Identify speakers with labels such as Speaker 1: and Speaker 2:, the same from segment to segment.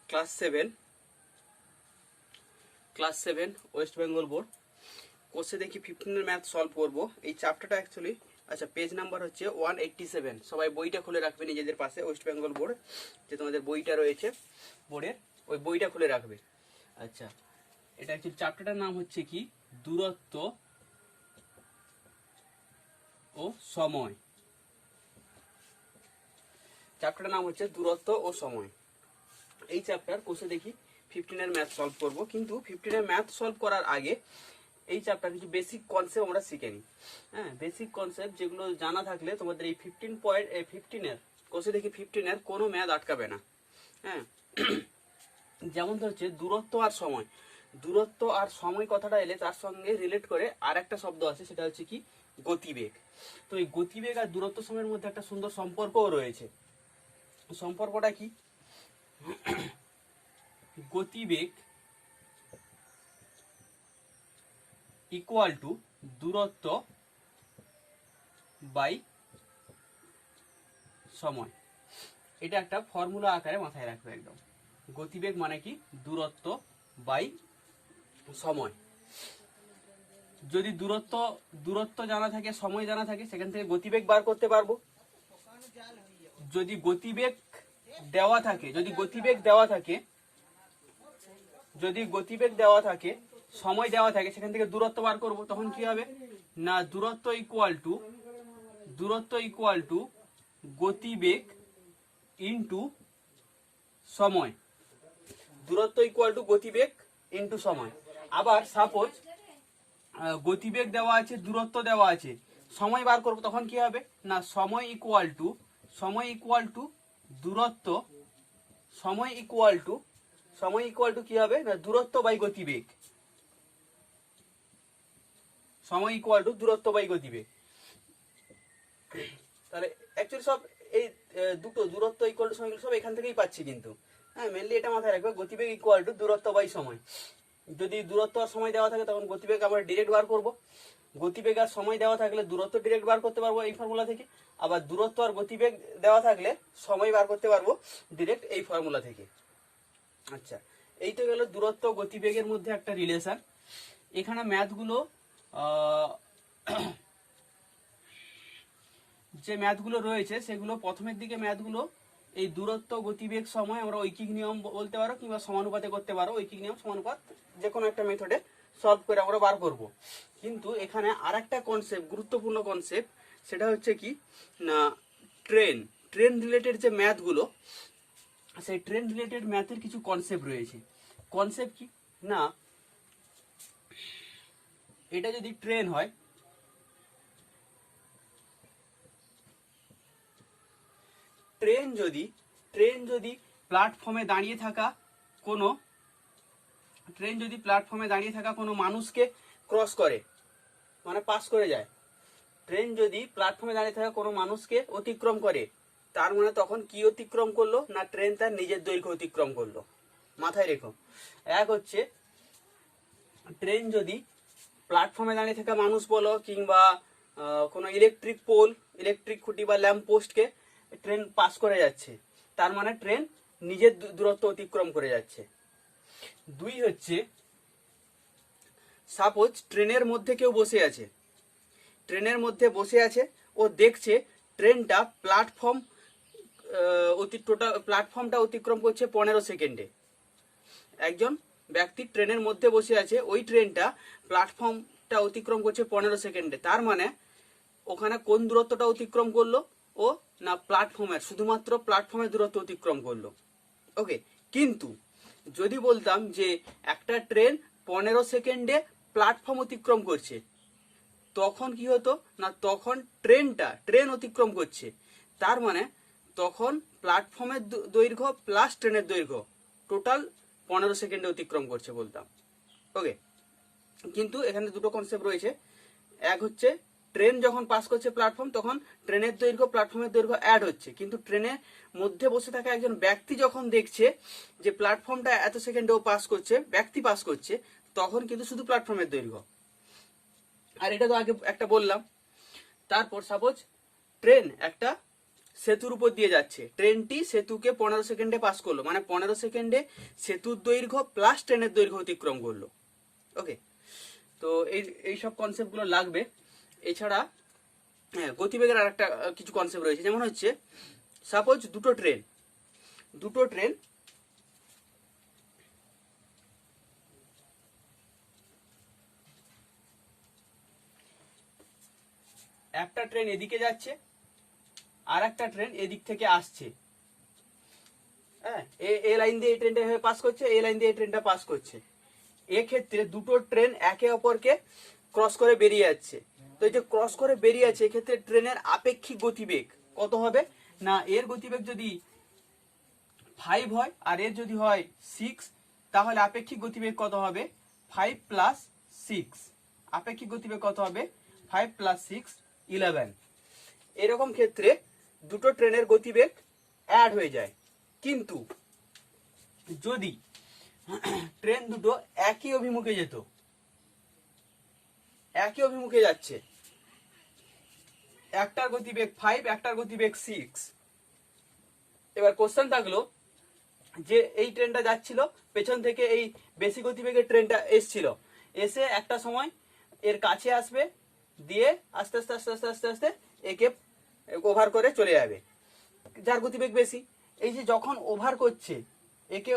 Speaker 1: Class 7 West Bengal board কোর্সে দেখি 15 এর ম্যাথ সলভ করব। এই চ্যাপ্টারটা অ্যাকচুয়ালি আচ্ছা পেজ নাম্বার হচ্ছে 187। সবাই বইটা খুলে রাখবে নিজেদের পাশে, ওয়েস্ট বেঙ্গল বোর্ড যে তোমাদের বইটা রয়েছে বোর্ডের, ওই বইটা খুলে রাখবে। আচ্ছা, এটা অ্যাকচুয়ালি চ্যাপ্টারটার নাম হচ্ছে কি দূরত্ব ও সময়। চ্যাপ্টারটার নাম হচ্ছে দূরত্ব ও সময়। এই চ্যাপ্টার কোর্সে দেখি 15 এর ম্যাথ সলভ করব, কিন্তু 15 এর ম্যাথ সলভ করার আগে এই চ্যাপ্টার কিছু বেসিক কনসেপ্ট আমরা শিখে নিই। হ্যাঁ, বেসিক কনসেপ্ট যেগুলো জানা থাকলে তোমাদের এই 15 এর কোর্সে দেখি 15 এর কোনো ম্যাথ আটকাবে না। হ্যাঁ, যেমন তো হচ্ছে দূরত্ব আর সময়। দূরত্ব আর সময় কথাটা এলে তার সঙ্গে রিলেট করে আর একটা শব্দ আছে, সেটা হচ্ছে কি গতিবেগ। তো এই গতিবেগ আর দূরত্ব সময়ের মধ্যে একটা সুন্দর সম্পর্কও রয়েছে। সম্পর্কটা কি? গতিবেগ ইকুয়াল টু দূরত্ব বাই সময়। এটা একটা ফর্মুলা আকারে মাথায় রাখবে একদম। গতিবেগ মানে কি দূরত্ব বাই সময়। যদি দূরত্ব জানা থাকে, সময় জানা থাকে, সেখান থেকে গতিবেগ বার করতে পারবো। যদি গতিবেগ দেওয়া থাকে সময় দেওয়া থাকে, সেখান থেকে দূরত্ব বার করব। তখন কি হবে না দূরত্ব ইকুয়াল টু গতিবেগ ইনটু সময়। দূরত্ব ইকুয়াল টু গতিবেগ ইনটু সময়। আবার সাপোজ গতিবেগ দেওয়া আছে, দূরত্ব দেওয়া আছে, সময় বার করব, তখন কি হবে না সময় ইকুয়াল টু দূরত্ব, সময় ইকুয়াল টু কি হবে না দূরত্ব বাই গতিবেগ। সময় ইকুয়াল টু দূরত্ব বাই গতিবেগ। তাহলে অ্যাকচুয়ালি সব এই দুটো দূরত্ব ইকুয়াল টু সময় সব এখান থেকেই পাচ্ছি, কিন্তু হ্যাঁ মেনলি এটা মাথায় রাখবে গতিবেগ ইকুয়াল টু দূরত্ব বাই সময়। যদি দূরত্ব আর সময় দেওয়া থাকে তখন গতিবেগ আমরা ডিরেক্ট বার করব। গতিবেগ আর সময় দেওয়া থাকলে দূরত্ব ডিরেক্ট বার করতে পারবো এই ফর্মুলা থেকে। আবার দূরত্ব আর গতিবেগ দেওয়া থাকলে সময় বার করতে পারবো ডিরেক্ট এই ফর্মুলা থেকে। আচ্ছা, এই তো গেল দূরত্ব গতিবেগের মধ্যে একটা রিলেশন। এখানে ম্যাথগুলো যে ম্যাথগুলো রয়েছে সেগুলো প্রথমের দিকে ম্যাথগুলো এই দূরত্ব গতিবেগ সময় আমরা ঐকিক নিয়ম বলতে পারো কিংবা সমানুপাতে করতে পারো। ঐকিক নিয়ম সমানুপাত যে কোনো একটা মেথডে সলভ করে আমরা বার করব। কিন্তু এখানে আর একটা কনসেপ্ট, গুরুত্বপূর্ণ কনসেপ্ট, সেটা হচ্ছে কি না ট্রেন রিলেটেড যে ম্যাথগুলো, সেই ট্রেন রিলেটেড ম্যাথের কিছু কনসেপ্ট রয়েছে। কনসেপ্ট কি না এটা যদি ট্রেন হয়, ট্রেন যদি প্ল্যাটফর্মে দাঁড়িয়ে থাকা কোনো মানুষকে ক্রস করে, মানে পাস করে যায়। ট্রেন যদি প্ল্যাটফর্মে দাঁড়িয়ে থাকা কোনো মানুষকে অতিক্রম করে, তার মানে তখন কি অতিক্রম করলো না ট্রেন তার নিজের দৈর্ঘ্য অতিক্রম করলো। মাথায় রেখো, এক হচ্ছে ট্রেন যদি প্ল্যাটফর্মে দাঁড়িয়ে থাকা মানুষ বলো কিংবা কোনো ইলেকট্রিক পোল, ইলেকট্রিক খুঁটি বা ল্যাম্প পোস্টকে ট্রেন পাস করে যাচ্ছে, তার মানে ট্রেন নিজের দূরত্ব অতিক্রম করে যাচ্ছে। দুই হচ্ছে সাপোজ ট্রেনের মধ্যে কেউ বসে আছে, ও দেখছে ট্রেনটা প্ল্যাটফর্মটা অতিক্রম করছে 15 সেকেন্ডে। একজন ব্যক্তি ট্রেনের মধ্যে বসে আছে, ওই ট্রেনটা প্ল্যাটফর্মটা অতিক্রম করছে 15 সেকেন্ডে। তার মানে ওখানে কোন দূরত্বটা অতিক্রম করলো ও না শুধুমাত্র প্ল্যাটফর্মের দূরত্ব অতিক্রম করলো। ওকে, কিন্তু যদি বলতাম যে একটা ট্রেন 15 সেকেন্ডে প্ল্যাটফর্ম অতিক্রম করছে, তখন কি হতো না তখন ট্রেন অতিক্রম করছে, তার মানে তখন প্ল্যাটফর্মের দৈর্ঘ্য প্লাস ট্রেনের দৈর্ঘ্য টোটাল 15 সেকেন্ডে অতিক্রম করছে বলতাম। ওকে, কিন্তু এখানে দুটো কনসেপ্ট রয়েছে। এক হচ্ছে ট্রেন যখন পাস করছে প্ল্যাটফর্ম, তখন ট্রেনের দৈর্ঘ্য প্ল্যাটফর্মের দৈর্ঘ্য অ্যাড হচ্ছে, কিন্তু ট্রেনের মধ্যে বসে থাকা একজন ব্যক্তি যখন দেখছে যে প্ল্যাটফর্মটা এত সেকেন্ডে ও ব্যক্তি পাস করছে, তখন কিন্তু শুধু প্ল্যাটফর্মের দৈর্ঘ্য। আর এটা তো আগে একটা বললাম। তারপর সাপোজ ট্রেন একটা সেতুর উপর দিয়ে যাচ্ছে, ট্রেনটি সেতুকে 15 সেকেন্ডে পাস করলো, মানে 15 সেকেন্ডে সেতুর দৈর্ঘ্য প্লাস ট্রেনের দৈর্ঘ্য অতিক্রম করলো। ওকে, তো এই সব কনসেপ্টগুলো লাগবে। এছাড়া হ্যাঁ, গতিবেগের আর একটা কিছু কনসেপ্ট রয়েছে, যেমন হচ্ছে সাপোজ দুটো ট্রেন একটা ট্রেন এদিকে যাচ্ছে আর একটা ট্রেন এদিক থেকে আসছে। হ্যাঁ, এ লাইন দিয়ে এই ট্রেনটা পাস করছে, এই লাইন দিয়ে এই ট্রেনটা পাস করছে। এক্ষেত্রে দুটো ট্রেন একে অপরকে ক্রস করে বেরিয়ে যাচ্ছে। তো এই যে ক্রস করে বেরিয়ে যাচ্ছে, এক্ষেত্রে ট্রেনের আপেক্ষিক গতিবেগ কত হবে না, এর গতিবেগ যদি 5 হয় আর এর যদি হয় 6, তাহলে আপেক্ষিক গতিবেগ কত হবে 5 প্লাস 6। আপেক্ষিক গতিবেগ কত হবে 5 প্লাস 6 11। এরকম ক্ষেত্রে দুটো ট্রেনের গতিবেগ অ্যাড হয়ে যায়। কিন্তু যদি ট্রেন দুটো একই অভিমুখে যেত, একই অভিমুখে যাচ্ছে, একটার গতিবেগ 5 একটার গতিবেগ 6, এবার কোশ্চেন থাকলো যে এই ট্রেনটা যাচ্ছিল, পেছন থেকে এই বেশি গতিবেগের ট্রেনটা এসছিল, এসে একটা সময় এর কাছে আসবে, দিয়ে আস্তে আস্তে আস্তে আস্তে আস্তে আস্তে একে ওভার করে চলে যাবে, যার গতিবেগ বেশি। এই যে যখন ওভার করছে একে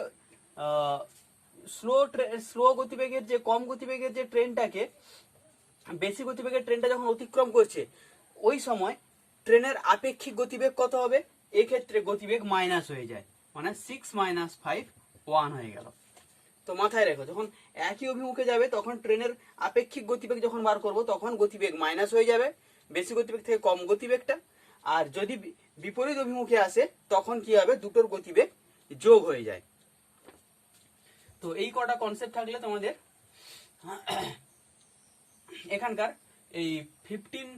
Speaker 1: স্লো গতিবেগের যে কম গতিবেগের যে ট্রেনটাকে বেশি গতিবেগের ট্রেনটা যখন অতিক্রম করছে, ওই সময় ট্রেনের আপেক্ষিক গতিবেগ কত হবে, এক্ষেত্রে গতিবেগ মাইনাস হয়ে যায়, মানে 6 মাইনাস 5 1 হয়ে গেল। তো মাথায় রেখো, যখন একই অভিমুখে যাবে তখন ট্রেনের আপেক্ষিক গতিবেগ যখন বার করব তখন গতিবেগ মাইনাস হয়ে যাবে, বেশি গতিবেগ থেকে কম গতিবেগটা। আর যদি বিপরীত অভিমুখে আসে তখন কি হবে, দুটোর গতিবেগ যোগ হয়ে যায়। তো এই কটা কনসেপ্ট থাকলে তোমাদের এখানকার এই 15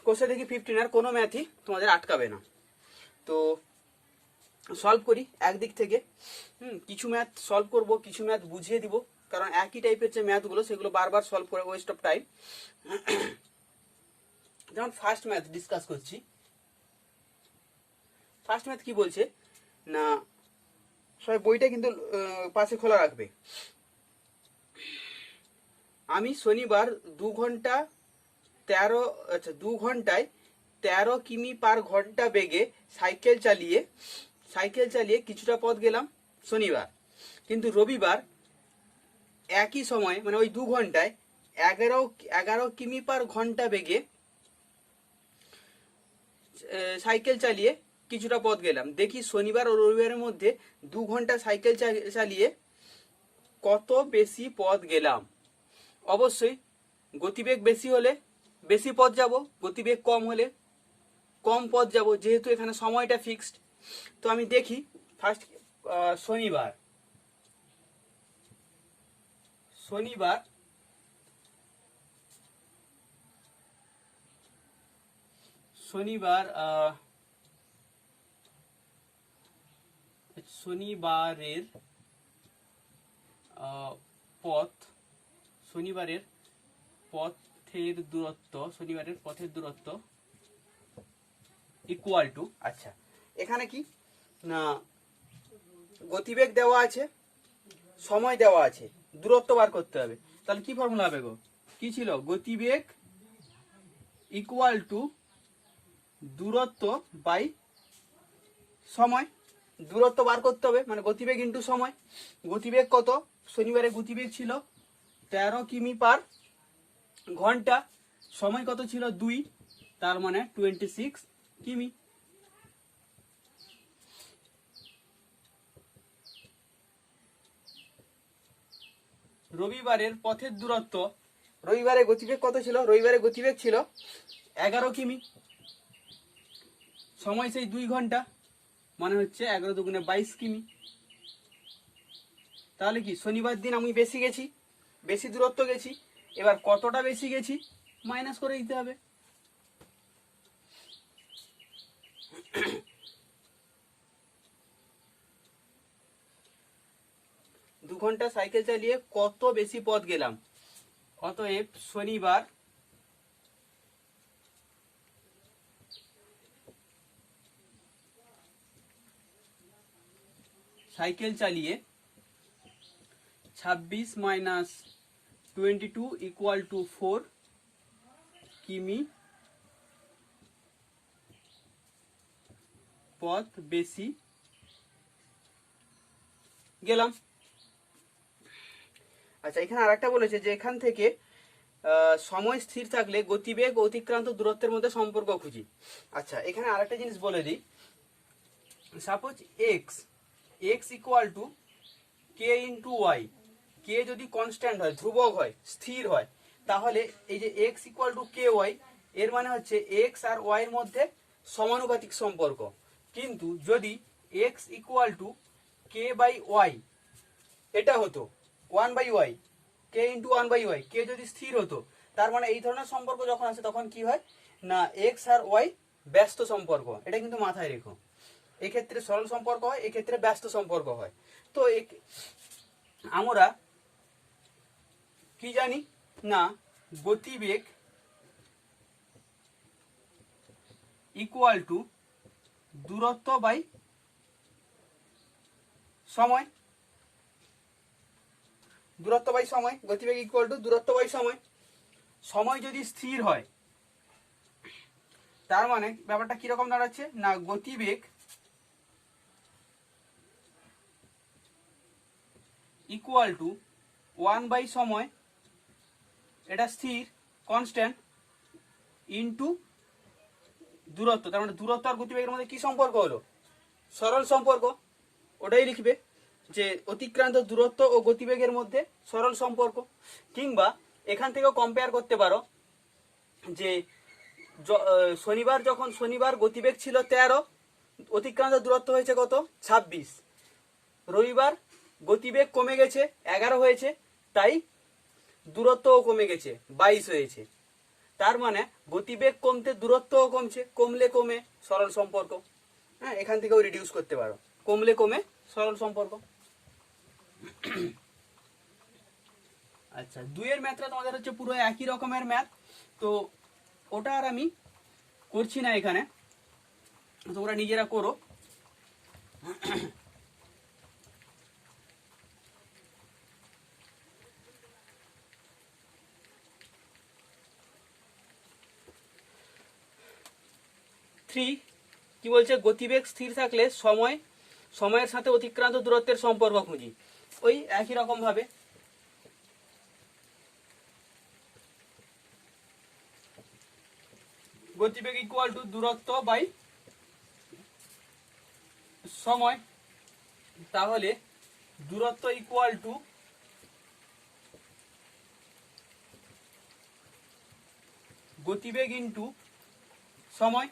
Speaker 1: কোষে দেখি 15 আর কোনো ম্যাথই তোমাদের আটকাবে না। তো সলভ করি একদিক থেকে, কিছু ম্যাথ সলভ করব, কিছু ম্যাথ বুঝিয়ে দিব, কারণ একই টাইপের যে ম্যাথগুলো সেগুলো বারবার সলভ করে ওয়েস্ট অফ টাইম। যেমন ফার্স্ট ম্যাথ ডিসকাস করছি। ফার্স্ট ম্যাথ কি বলছে না, সবাই বইটা কিন্তু পাশে খোলা রাখবে। আমি শনিবার 2 ঘন্টায় 13 কিমি পার ঘন্টা বেগে সাইকেল চালিয়ে কিছুটা পথ গেলাম শনিবার, কিন্তু রবিবার একই সময় মানে ওই 2 ঘন্টায় 11 কিমি পার ঘন্টা বেগে সাইকেল চালিয়ে কিছুটা পথ গেলাম। দেখি শনিবার ও রবিবারের মধ্যে 2 ঘন্টা সাইকেল চালিয়ে কত বেশি পথ গেলাম। অবশ্যই গতিবেগ বেশি হলে বেশি পথ যাব, গতিবেগ কম হলে কম পথ যাব, যেহেতু এখানে সময়টা ফিক্সড। তো আমি দেখি ফার্স্ট শনিবার শনিবারের পথের দূরত্ব ইকুয়াল টু, আচ্ছা এখানে কি না গতিবেগ দেওয়া আছে, সময় দেওয়া আছে, দূরত্ব বার করতে হবে। তাহলে কি ফর্মুলা হবে গো, কি ছিল, গতিবেগ ইকুয়াল টু দূরত্ব বাই সময়। দূরত্ব বার করতে হবে মানে গতিবেগ ইন্টু সময়। গতিবেগ কত, শনিবারে গতিবেগ ছিল 13 কিমি পার ঘন্টা, সময় কত ছিল 2, তার মানে 26 কিমি। রবিবারের পথের দূরত্ব, রবিবারে গতিবেগ কত ছিল, রবিবারে গতিবেগ ছিল 11 কিমি, সময় সেই 2 ঘন্টা, মানে হচ্ছে 11 দুগুণে 22 কিমি। তাহলে কি শনিবার দিন আমি বেশি দূরত্ব গেছি, এবার কতটা বেশি গেছি মাইনাস করে দিতে হবে। দু ঘন্টা সাইকেল চালিয়ে কত বেশি পথ গেলাম, অতএব শনিবার সাইকেল চালিয়ে 26 মাইনাস 22 ইকুয়াল টু 4 কিমি পথ বেশি গেলাম। আচ্ছা, এখানে আরেকটা বলেছে যে এখান থেকে সময় স্থির থাকলে গতিবেগ অতিক্রান্ত দূরত্বের মধ্যে সম্পর্ক খুঁজি। আচ্ছা, এখানে আরেকটা জিনিস বলে দিই। Suppose x equal to K into y, K যদি কনস্ট্যান্ট হয়, ধ্রুবক হয়, স্থির হয়, তাহলে এই যে x equal to k y, এর মানে হচ্ছে এক্স আর ওয়াই এর মধ্যে সমানুপাতিক সম্পর্ক। কিন্তু যদি x equal to k by y এটা হতো 1/y, কে ইন্টু 1/y, কে যদি স্থির হতো, তার মানে এই ধরনের সম্পর্ক যখন আসে তখন কি হয় না এক্স আর ওয়াই ব্যস্ত সম্পর্ক। এটা কিন্তু মাথায় রেখো, এক্ষেত্রে সরল সম্পর্ক হয়, এক্ষেত্রে ব্যস্ত সম্পর্ক হয়। তো আমরা কি জানি না গতিবেগ ইকুয়াল টু দূরত্ব বাই সময়, দূরত্ব বাই সময়, গতিবেগ ইকুয়াল টু দূরত্ব বাই সময়। সময় যদি স্থির হয় তার মানে ব্যাপারটা কিরকম দাঁড়াচ্ছে না গতিবেগ ইকুয়াল টু 1 বাই সময়, এটা স্থির কনস্ট্যান্ট, ইন্টু দূরত্ব। তার মানে দূরত্ব আর গতিবেগের মধ্যে কি সম্পর্ক হলো? সরল সম্পর্ক। ওটাই লিখবে যে অতিক্রান্ত দূরত্ব ও গতিবেগের মধ্যে সরল সম্পর্ক। কিংবা এখান থেকেও কম্পেয়ার করতে পারো যে শনিবার গতিবেগ ছিল 13, অতিক্রান্ত দূরত্ব হয়েছে কত 26। রবিবার গতিবেগ কমে গেছে 11 হয়েছে, তাই দূরত্বও কমে গেছে 22 হয়েছে। তার মানে গতিবেগ কমতে দূরত্বও কমছে, কমলে কমে সরল সম্পর্ক। হ্যাঁ, এখান থেকেও রিডিউস করতে পারো, কমলে কমে সরল সম্পর্ক। আচ্ছা, 2 এর ম্যাথটা তোমাদের হচ্ছে পুরো একই রকমের ম্যাথ, তো ওটা আর আমি করছি না এখানে, তোমরা নিজেরা করো। কি বলছে? গতিবেগ স্থির থাকলে সময়ের সাথে অতিক্রান্ত দূরত্বের সম্পর্ক খুঁজি। ওই একই রকম ভাবে গতিবেগ ইকুয়াল টু দূরত্ব বাই সময়, তাহলে দূরত্ব ইকুয়াল টু গতিবেগ ইন্টু সময়।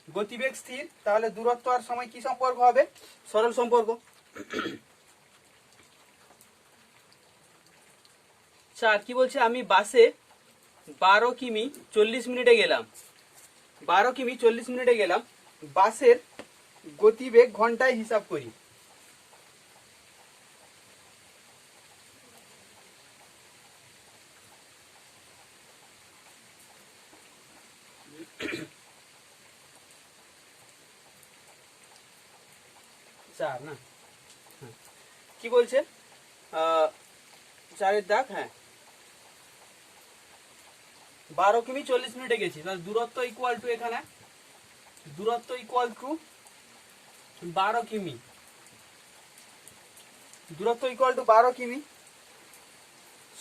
Speaker 1: গতিবেগ স্থির, তাহলে দূরত্ব আর সময় কি সম্পর্ক হবে? সরল সম্পর্ক। 4 কি বলছে? আমি বাসে 12 কিমি 40 মিনিটে গেলাম। 12 কিমি 40 মিনিটে গেলাম, বাসের গতিবেগ ঘন্টায় হিসাব করি। চার না, কি বলছে? 4-এর দাগ, হ্যাঁ 12 কিমি 40 মিনিটে গেছি, তাহলে দূরত্ব ইকুয়াল টু, এখানে দূরত্ব ইকুয়াল টু 12 কিমি, দূরত্ব ইকুয়াল টু 12 কিমি।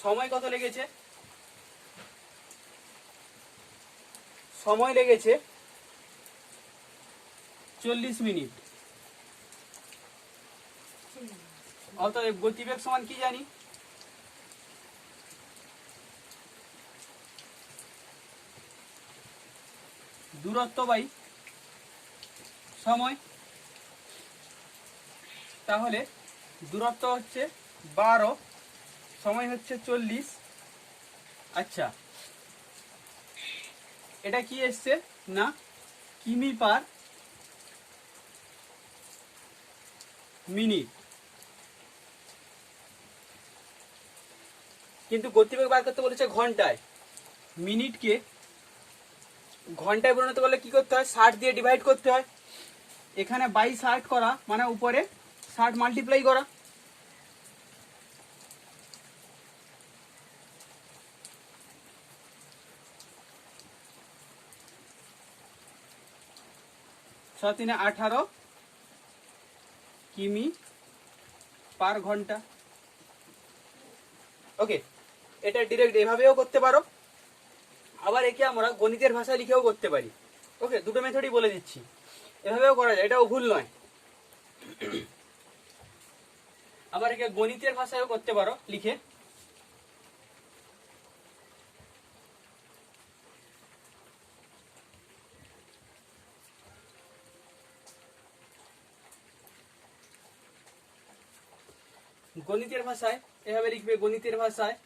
Speaker 1: সময় কত লেগেছে? সময় লেগেছে 40 মিনিট। অতএব গতিবেগ সমান কি জানি? দূরত্ব বাই সময়। তাহলে দূরত্ব হচ্ছে 12, সময় হচ্ছে 40। আচ্ছা, এটা কি এসছে না কিমি পার মিনিট, কিন্তু গতিবেগ বার করতে বলেছে ঘন্টায়। মিনিটকে ঘন্টায় পরিণত করলে কি করতে হয়? 60 দিয়ে ডিভাইড করতে হয়। এখানে 22 60 করা মানে উপরে 60 মাল্টিপ্লাই করা, ছ তিনে 18 কিমি পার ঘন্টা। ওকে, এটা ডিরেক্ট এভাবেও করতে পারো, আবার একে আমরা গণিতের ভাষায় লিখেও করতে পারি। ওকে, দুটো মেথডই বলে দিচ্ছি, এভাবেও করা যায়, এটাও ভুল নয়। আবার একে গণিতের ভাষায়ও করতে পারো লিখে। গণিতের ভাষায় এভাবে লিখবে, গণিতের ভাষায়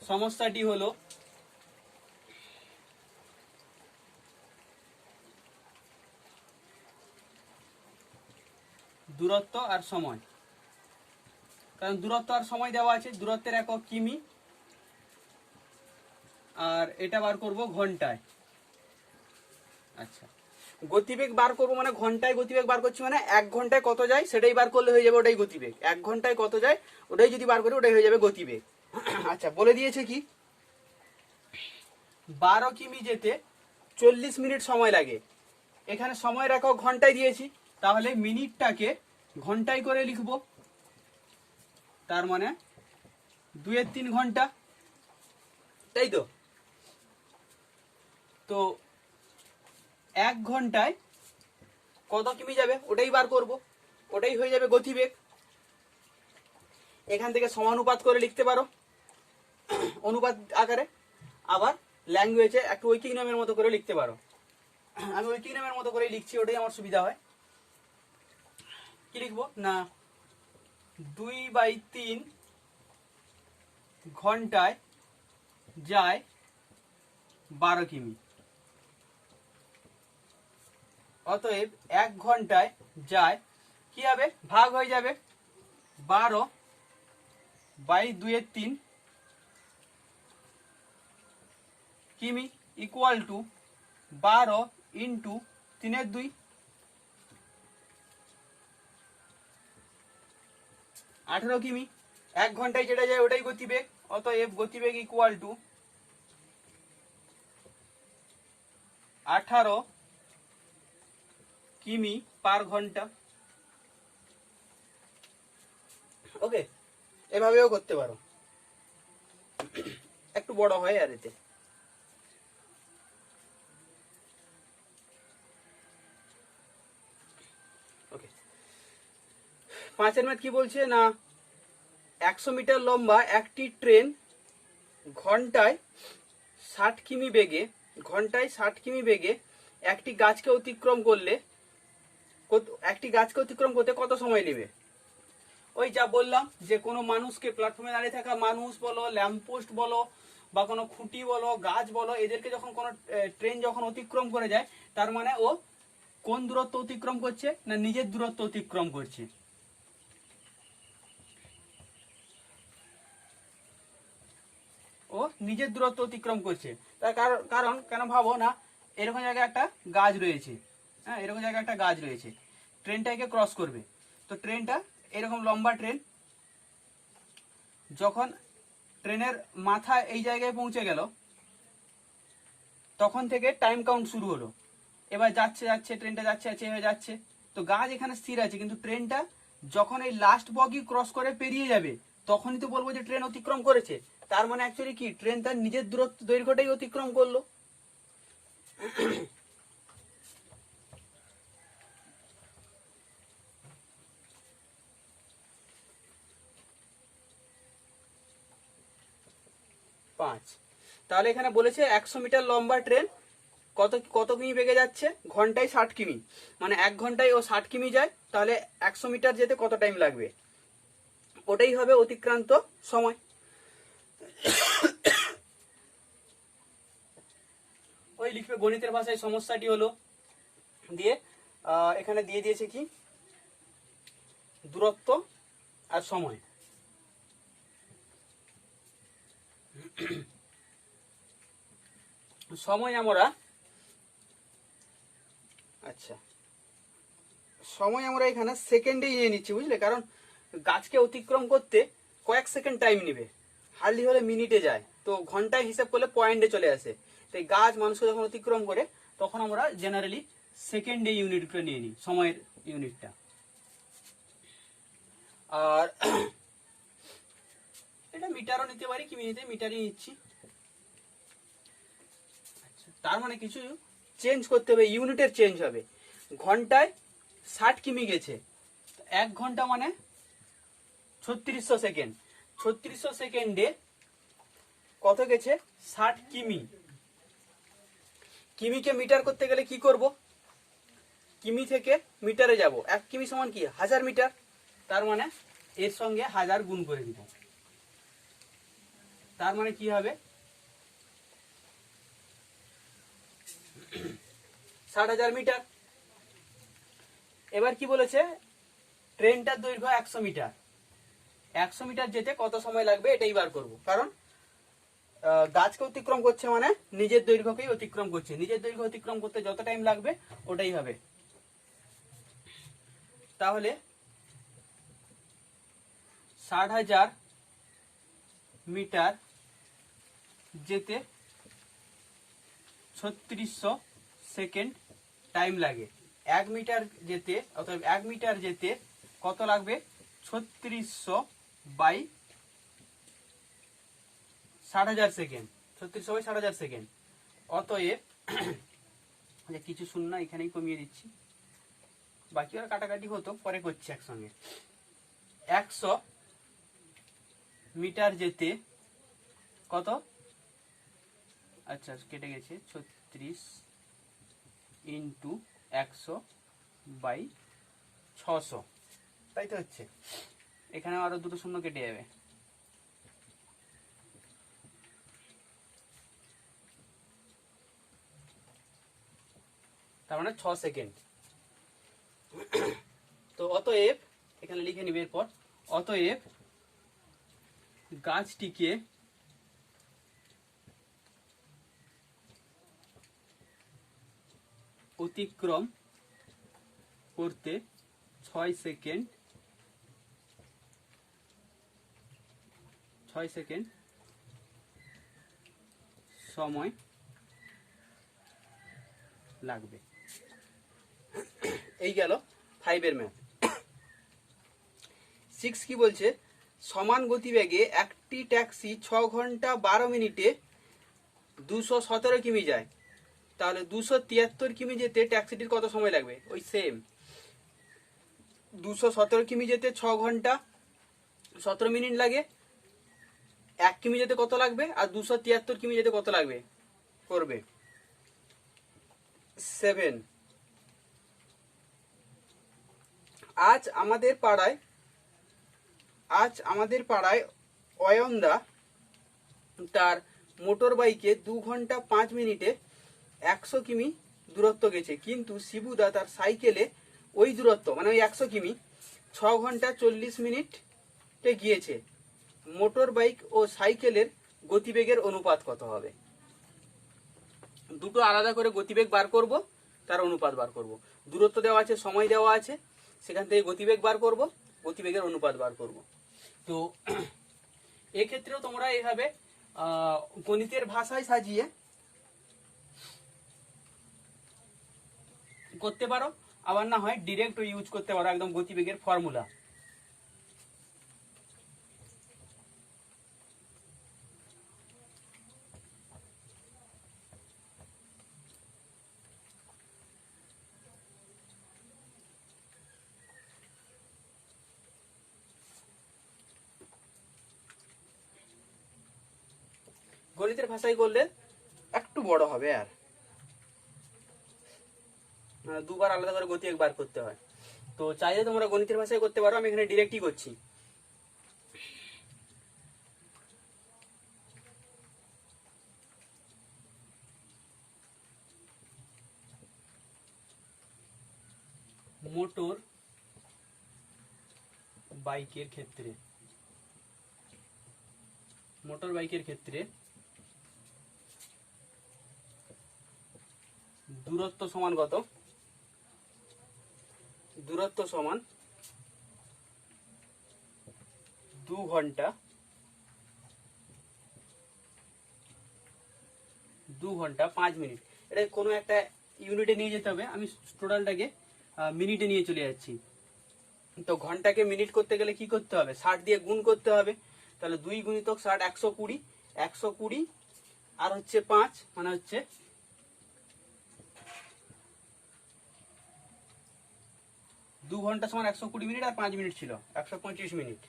Speaker 1: সমস্যাটি হলো দূরত্ব আর সময়। কারণ দূরত্ব আর সময় দেওয়া আছে, দূরত্বের একক কিমি, আর এটা বার করব ঘন্টায়। আচ্ছা, গতিবেগ বার করবো মানে ঘন্টায় গতিবেগ বার করছি, মানে 1 ঘন্টায় কত যায় সেটাই বার করলে হয়ে যাবে ওটাই গতিবেগ। 1 ঘন্টায় কত যায় ওটাই যদি বার করি ওটাই হয়ে যাবে গতিবেগ। আচ্ছা, বলে দিয়েছে কি 12 কিমি যেতে 40 মিনিট সময় লাগে। এখানে সময়ের একক ঘন্টায় দিয়েছি, তাহলে মিনিটটাকে ঘন্টায় করে লিখব, তার মানে 2-3 ঘন্টা, তাই তো। তো 1 ঘন্টায় কত কিমি যাবে ওটাই বার করব, ওটাই হয়ে যাবে গতিবেগ। এখান থেকে সমানুপাত করে লিখতে পারো, অনুপাত আকারে। আবার ল্যাঙ্গুয়েজে একটু ঐকিক নিয়মের মতো করে লিখতে পারো। আমি ঐকিক নিয়মের মতো করেই লিখছি, ওটাই আমার সুবিধা হয়। কি লিখবো না, 2/3 ঘন্টায় যায় 12 কিমি। অতএব 1 ঘন্টায় যায়, কি হবে, ভাগ হয়ে যাবে 12/2/3 কিমি ইকুয়াল টু 12 ইন্টু 3/2, 18 কিমি। 1 ঘন্টায় যেটা যায় ওটাই গতিবেগ, অতএব গতিবেগ ইকুয়াল টু 18 কিমি পার ঘন্টা। ওকে, এভাবেও করতে পারো, একটু বড় হয় আর এতে। ওকে, 5 ম্যাথ কি বলছে না, 100 মিটার লম্বা একটি ট্রেন ঘন্টায় 60 কিমি বেগে, ঘন্টায় 60 কিমি বেগে একটি গাছকে অতিক্রম করলে, একটি গাছকে অতিক্রম করতে কত সময় নেবে। ওই যা বললাম যে কোনো মানুষকে, প্ল্যাটফর্মে দাঁড়িয়ে থাকা মানুষ বলো, ল্যাম্পপোস্ট বলো, বা কোনো খুঁটি বলো, গাছ বলো, এদেরকে যখন কোনো ট্রেন যখন অতিক্রম করে যায়, তার মানে ও কোন দূরত্ব অতিক্রম করছে না, নিজের দূরত্ব অতিক্রম করছে। ও নিজের দূরত্ব অতিক্রম করছে। তার কারণ কেন ভাবো না, এরকম জায়গায় একটা গাছ রয়েছে, হ্যাঁ, এরকম জায়গায় একটা গাছ রয়েছে, ট্রেনটাকে ক্রস করবে। তো ট্রেনটা এরকম লম্বা ট্রেন, যখন ট্রেনের মাথা এই জায়গায় পৌঁছে গেল, তখন থেকে টাইম কাউন্ট শুরু হলো। এবার যাচ্ছে যাচ্ছে ট্রেনটা যাচ্ছে যাচ্ছে এভাবে যাচ্ছে, তো গাছ এখানে স্থির আছে, কিন্তু ট্রেনটা যখন এই লাস্ট বগি ক্রস করে পেরিয়ে যাবে তখনই তো বলবো যে ট্রেন অতিক্রম করেছে। তার মানে অ্যাকচুয়ালি কি, ট্রেন তার নিজের দূরত্ব দৈর্ঘ্যটাই অতিক্রম করলো। 5, তাহলে এখানে বলেছে 100 মিটার লম্বা ট্রেন কত কত কিমি বেগে যাচ্ছে, ঘন্টায় 60 কিমি, মানে 1 ঘন্টায় ও 60 কিমি যায়, তাহলে 100 মিটার যেতে কত টাইম লাগবে, ওটাই হবে অতিক্রান্ত সময়। ওই লিখবে গণিতের ভাষায় সমস্যাটি হলো, দিয়ে এখানে দিয়ে দিয়েছে কি দূরত্ব আর সময়। সময় আমরা এখানে সেকেন্ডে নিয়ে নিচ্ছি, বুঝলে, কারণ গাছকে অতিক্রম করতে কয়েক সেকেন্ড টাইম নেবে, হার্ডলি হলে মিনিটে যায়, তো ঘন্টায় হিসাব করলে পয়েন্টে চলে আসে। তাই গাছ মানুষকে যখন অতিক্রম করে তখন আমরা জেনারেলি সেকেন্ডে ইউনিট করে নিয়ে নিই, সময়ের ইউনিটটা। আর এটা মিটারও নিতে পারি, কি মিনিটে মিটারই নিচ্ছি। তার মানে কিছু চেঞ্জ করতে হবে, ইউনিটের চেঞ্জ হবে। ঘন্টায় 60 কিমি গেছে, 1 ঘন্টা মানে 3600 সেকেন্ড। 3600 সেকেন্ডে কত গেছে? 60 কিমি। কিমিকে মিটার করতে গেলে কি করব? কিমি থেকে মিটারে যাব। 1 কিমি সমান কি? 1000 মিটার। তার মানে এর সঙ্গে 1000 গুণ করে দিব। তার মানে কি হবে? 60,000 মিটার। এবার কি বলেছে? ট্রেনটার দৈর্ঘ্য 100 মিটার। 100 মিটার যেতে কত সময় লাগবে এটাই বার করব, কারণ গাছকে অতিক্রম করছে মানে নিজের দৈর্ঘ্যকেই অতিক্রম করছে। নিজের দৈর্ঘ্য অতিক্রম করতে যত টাইম লাগবে ওটাই হবে। তাহলে 60,000 মিটার যেতে 3600 সেকেন্ড টাইম লাগে। 1 মিটার যেতে, অর্থাৎ 1 মিটার যেতে কত লাগবে? 3600 বাই 60,000 সেকেন্ড। 3600 by 60,000 second. অতএব কিছু শূন্য এখানেই কমিয়ে দিচ্ছি, বাকি আর কাটাকাটি হতো, পরে করছি একসঙ্গে। 100 মিটার যেতে কত? আচ্ছা কেটে গেছে, 36 ইন্টু 100 বাই 600, তাই তো হচ্ছে। এখানে আরো দুটো শূন্য কেটে যাবে। তার মানে 6 সেকেন্ড। তো অতএব এখানে লিখে নিবে এরপর, অতএব গাছটিকে অতিক্রম করতে 6 সেকেন্ড সময় লাগবে। এই গেল 5 এর ম্যাথ। 6 কি বলছে? সমান গতিবেগে একটি ট্যাক্সি 6 ঘন্টা 12 মিনিটে 217 কিমি যায়। তাহলে 273 কিমি যেতে ট্যাক্সিটির কত সময় লাগবে? ওই সেম, 217 কিমি যেতে 6 ঘন্টা 17 মিনিট লাগে। 1 কিমি যেতে কত লাগবে? আর 273 কিমি যেতে কত লাগবে? করবে 7। আজ আমাদের পাড়ায় অয়নদা তার মোটর বাইকে 2 ঘন্টা 5 মিনিটে 100 কিমি দূরত্ব গেছে, কিন্তু শিবুদা তার সাইকেলে ওই দূরত্ব মানে ওই 100 কিমি 6 ঘন্টা 40 মিনিটে গিয়েছে। মোটর বাইক ও সাইকেলের গতিবেগের অনুপাত কত হবে? দুটো আলাদা করে গতিবেগ বার করব, তার অনুপাত বার করব। দূরত্ব দেওয়া আছে, সময় দেওয়া আছে, সেখান থেকে গতিবেগ বার করব, গতিবেগের অনুপাত বার করব। তো এক্ষেত্রেও তোমরা এইভাবে গণিতের ভাষায় সাজিয়ে করতে পারো, আবার না হয় ডিরেক্ট ইউজ করতে পারো একদম গতিবেগের ফর্মুলা। গণিতের ভাষায় করলে একটু বড় হবে, আর দুবার আলাদা করে গতি একবার করতে হয়। তো চাইলে তোমরা গণিতের ভাষায় করতে পারো, আমি এখানে ডিরেক্টই করছি। মোটর বাইকের ক্ষেত্রে দূরত্ব সমান কত? দূরত্ব সমান 2 ঘন্টা 5 মিনিট। এটা কোনো একটা ইউনিটে নিয়ে যেতে হবে, আমি টোটালটাকে মিনিটে নিয়ে চলে যাচ্ছি। তো ঘন্টাকে মিনিট করতে গেলে কি করতে হবে? 60 দিয়ে গুণ করতে হবে। তাহলে 2 গুণিতক 60 120, 120 আর হচ্ছে 5 মানে হচ্ছে 2 ঘন্টা সমান 120 মিনিট আর 5 মিনিট ছিল 125 মিনিট।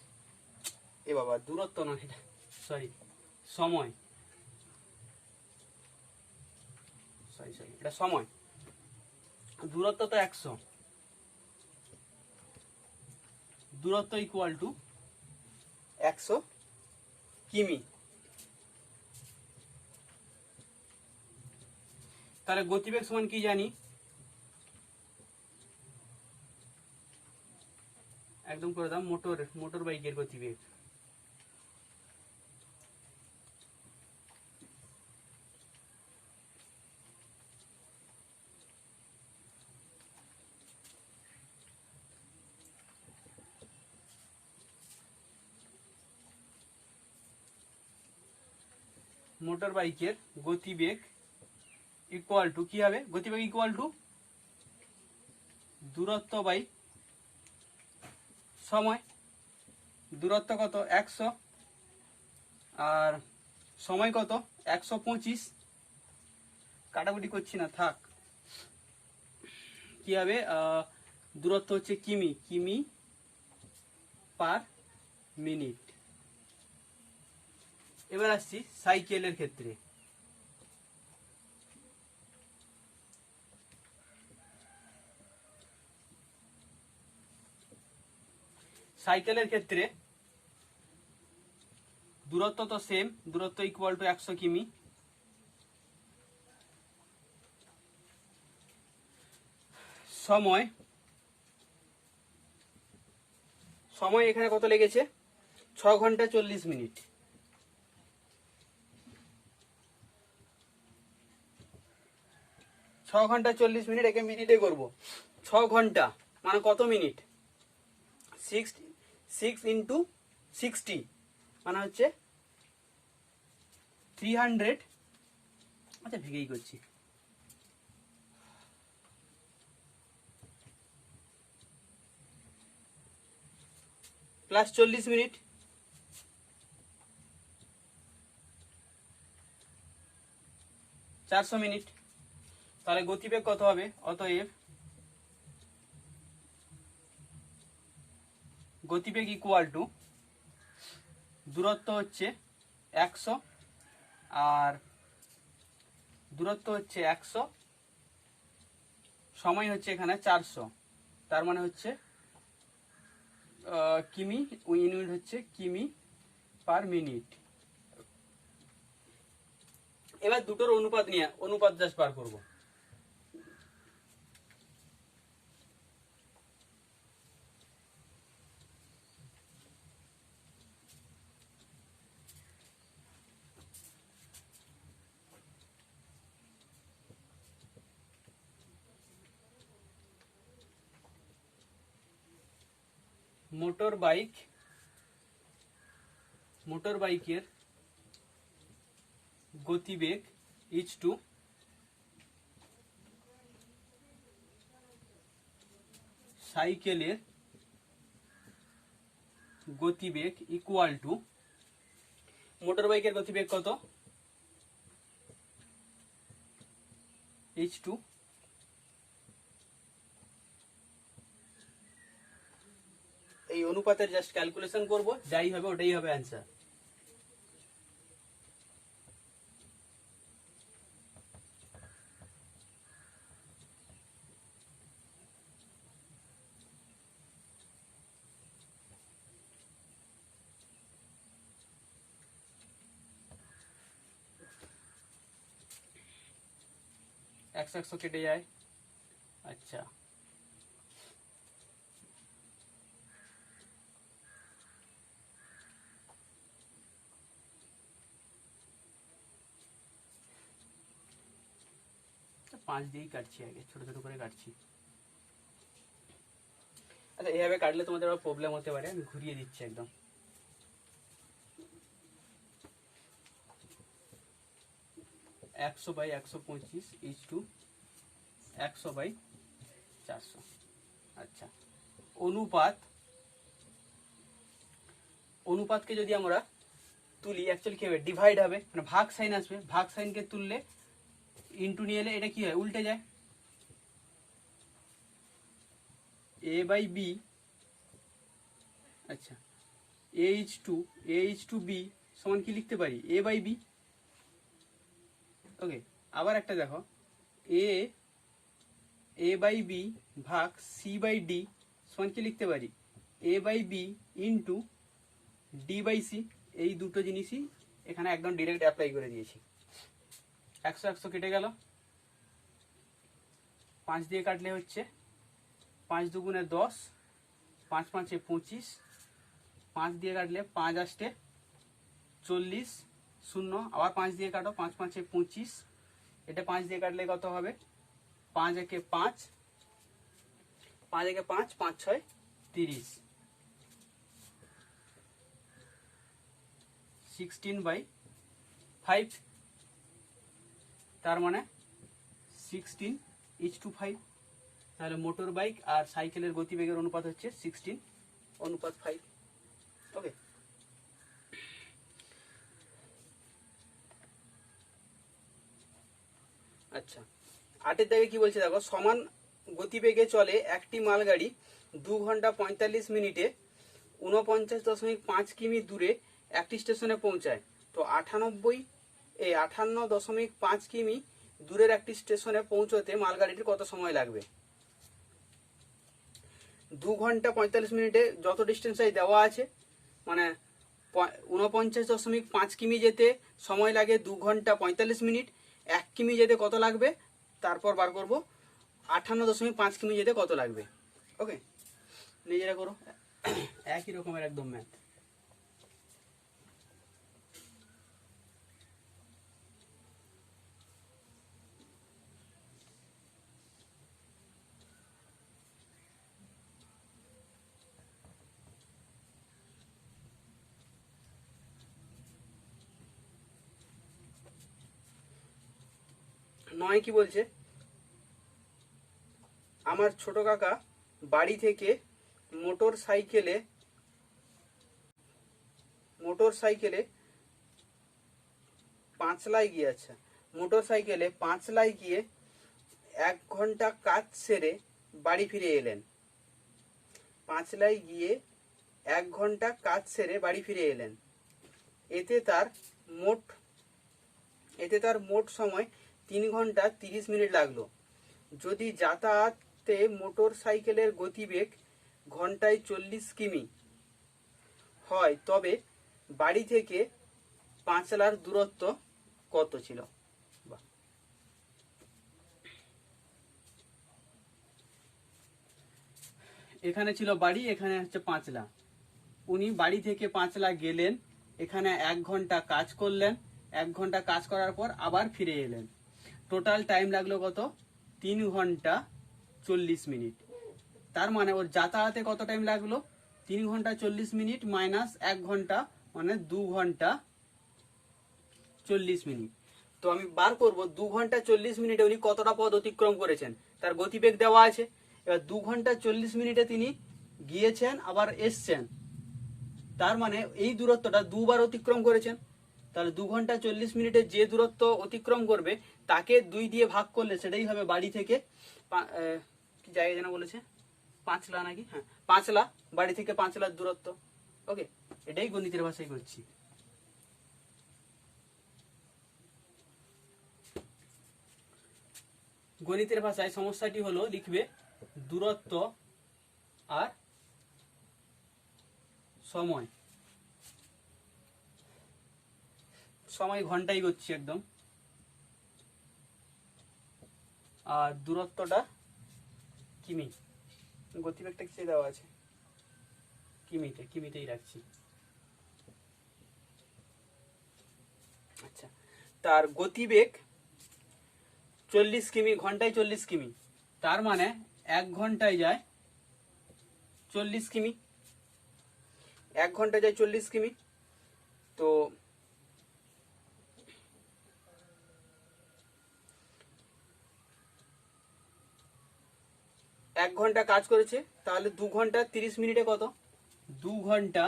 Speaker 1: এ বাবা, দূরত্ব না এটা, সরি সময়, এটা সময়। দূরত্ব তো 100, দূরত্ব ইকুয়াল টু 100 কিমি। তাহলে গতিবেগ সমান কি জানি? একদম করে দাম মোটর বাইকের গতিবেগ। মোটর বাইকের গতিবেগ ইকুয়াল টু কি হবে? গতিবেগ ইকুয়াল টু দূরত্ব বাই সময়। দূরত্ব কত? 100 আর সময় কত? 125। কাটাকুটি করছি না, থাক। কি হবে? দূরত্ব হচ্ছে কিমি পার মিনিট। এবার আসছি সাইকেলের ক্ষেত্রে। সাইকেলের ক্ষেত্রে দূরত্ব তো সেম, দূরত্ব ইকুয়াল টু 100 কিমি। সময় এখানে কত লেগেছে? 6 ঘন্টা 40 মিনিট। 6 ঘন্টা 40 মিনিট, একে মিনিটে করব। 6 ঘন্টা মানে কত মিনিট? 6 ইন্টু 60 মানে হচ্ছে 300। আচ্ছা, ভেঙেই করছি। Plus 40 minute, 400 minute. তাহলে গতিবেগ কত হবে? অতএব গতিবেগ ইকুয়াল টু দূরত্ব হচ্ছে 100 আর দূরত্ব হচ্ছে 100, সময় হচ্ছে এখানে 400, তার মানে হচ্ছে কিমি, ইউনিট হচ্ছে কিমি পার মিনিট। এবার দুটোর অনুপাত জাস্ট বার করব। মোটর বাইকের গতিবেগ ইজ টু সাইকেলের গতিবেগ ইকুয়াল টু, মোটর বাইকের গতিবেগ কত? ইজ টু এই অনুপাতের জাস্ট ক্যালকুলেশন করব, যাই হবে ওটাই হবে অ্যান্সার। একশো একশো কেটে যায়। আচ্ছা, 5 দিয়েই কাটছি, আগে ছোট ছোট করে কাটছি। আচ্ছা এইভাবে কাটলে তোমাদের আবার প্রবলেম হতে পারে, আমি ঘুরিয়ে দিচ্ছি একদম। একশো বাই 125 ইজ টু 100 বাই 400। আচ্ছা, অনুপাতকে যদি আমরা তুলি, অ্যাকচুয়ালি কি হবে, ডিভাইড হবে, মানে ভাগ সাইন আসবে, ভাগ সাইনকে তুললে ইন্টু নিয়ে এলে এটা কি হয়, উল্টে যায়। এ বাই বি, আচ্ছা এ ইজ টু বি সমান কি লিখতে পারি, এ বাই বি। ওকে, আবার একটা দেখো, এ বাই বি ভাগ সি বাই ডি সমান কি লিখতে পারি, A by B into D by C. এই দুটো জিনিসই এখানে একদম ডিরেক্ট অ্যাপ্লাই করে দিয়েছি। 100 100 কেটে গেল, 5 দিয়ে কাটলে হচ্ছে 5 দুগুণে 10, 5 5 25, 5 দিয়ে কাটলে 5 আসতে 40, 0, আবার 5 দিয়ে কাটো, 5 5 25, এটা 5 দিয়ে কাটলে কত হবে, 5 একে 5, 5 একে 5, 5 6 30, 16/5, তার মানে 16:5। তাহলে মোটর বাইক আর সাইকেলের গতিবেগের অনুপাত হচ্ছে 16:5। ওকে, আচ্ছা 8-এর দাগে কি বলছে দেখো, সমান গতিবেগে চলে একটি মালগাড়ি 2 ঘন্টা 45 মিনিটে 49.5 কিমি দূরে একটি স্টেশনে পৌঁছায়। তো 58.5 কিমি দূরের একটি স্টেশনে পৌঁছতে মালগাড়িটির কত সময় লাগবে। 2 ঘন্টা 45 মিনিটে যত ডিস্টেন্সটাই দেওয়া আছে, মানে 49.5 কিমি যেতে সময় লাগে 2 ঘন্টা 45 মিনিট, 1 কিমি যেতে কত লাগবে, তারপর বার করব 58.5 কিমি যেতে কত লাগবে। ওকে, নিজেরা করো, একই রকমের একদম ম্যাথ। নয় কি বলছে, আমার ছোট কাকা বাড়ি থেকে মোটর সাইকেলে পাঁচলায় গিয়ে, আচ্ছা মোটর সাইকেলে পাঁচলায় গিয়ে 1 ঘন্টা কাজ সেরে বাড়ি ফিরে এলেন। পাঁচলায় গিয়ে 1 ঘন্টা কাজ সেরে বাড়ি ফিরে এলেন। এতে তার মোট সময় 3 ঘন্টা 30 মিনিট লাগলো। যদি যাতায়াতে মোটর সাইকেলের গতিবেগ ঘন্টায় 40 কিমি হয়, তবে বাড়ি থেকে পাঁচলার দূরত্ব কত ছিল। এখানে ছিল বাড়ি, এখানে হচ্ছে পাঁচলা। উনি বাড়ি থেকে পাঁচলা গেলেন, এখানে 1 ঘন্টা কাজ করলেন, 1 ঘন্টা কাজ করার পর আবার ফিরে এলেন। টোটাল টাইম লাগলো কত, 3 ঘন্টা 40 মিনিট। তার মানে ওর যাতায়াতে কত টাইম লাগলো, 3 ঘন্টা 40 মিনিট মাইনাস 1 ঘন্টা, মানে 2 ঘন্টা 40 মিনিট। তো আমি বার করব 2 ঘন্টা 40 মিনিটে উনি কতটা পথ অতিক্রম করেছেন, তার গতিবেগ দেওয়া আছে। এবার 2 ঘন্টা 40 মিনিটে তিনি গিয়েছেন আবার এসছেন, তার মানে এই দূরত্বটা দুবার অতিক্রম করেছেন। তাহলে 2 ঘন্টা 40 মিনিটে যে দূরত্ব অতিক্রম করবে তাকে 2 দিয়ে ভাগ করলে সেটাই হবে বাড়ি থেকে, কি জায়গা যেন বলেছে, পাঁচলা নাকি, হ্যাঁ পাঁচলা, বাড়ি থেকে পাঁচলার দূরত্ব। ওকে, এটাই গণিতের ভাষায় করছি। গণিতের ভাষায় সমস্যাটি হলো, লিখবে দূরত্ব আর সময়, সময় ঘন্টাই করছি একদম, আর দূরত্বটা কিমি, গতিবেগটা কিসে দেওয়া আছে, কিমিতেই রাখছি। আচ্ছা, তার গতিবেগ 40 কিমি, ঘন্টায় 40 কিমি, তার মানে 1 ঘন্টায় যায় 40 কিমি, 1 ঘন্টায় যায় 40 কিমি। তো 1 ঘন্টা কাজ করেছে, তাহলে 2 ঘন্টা 30 মিনিটে কত? 2 ঘন্টা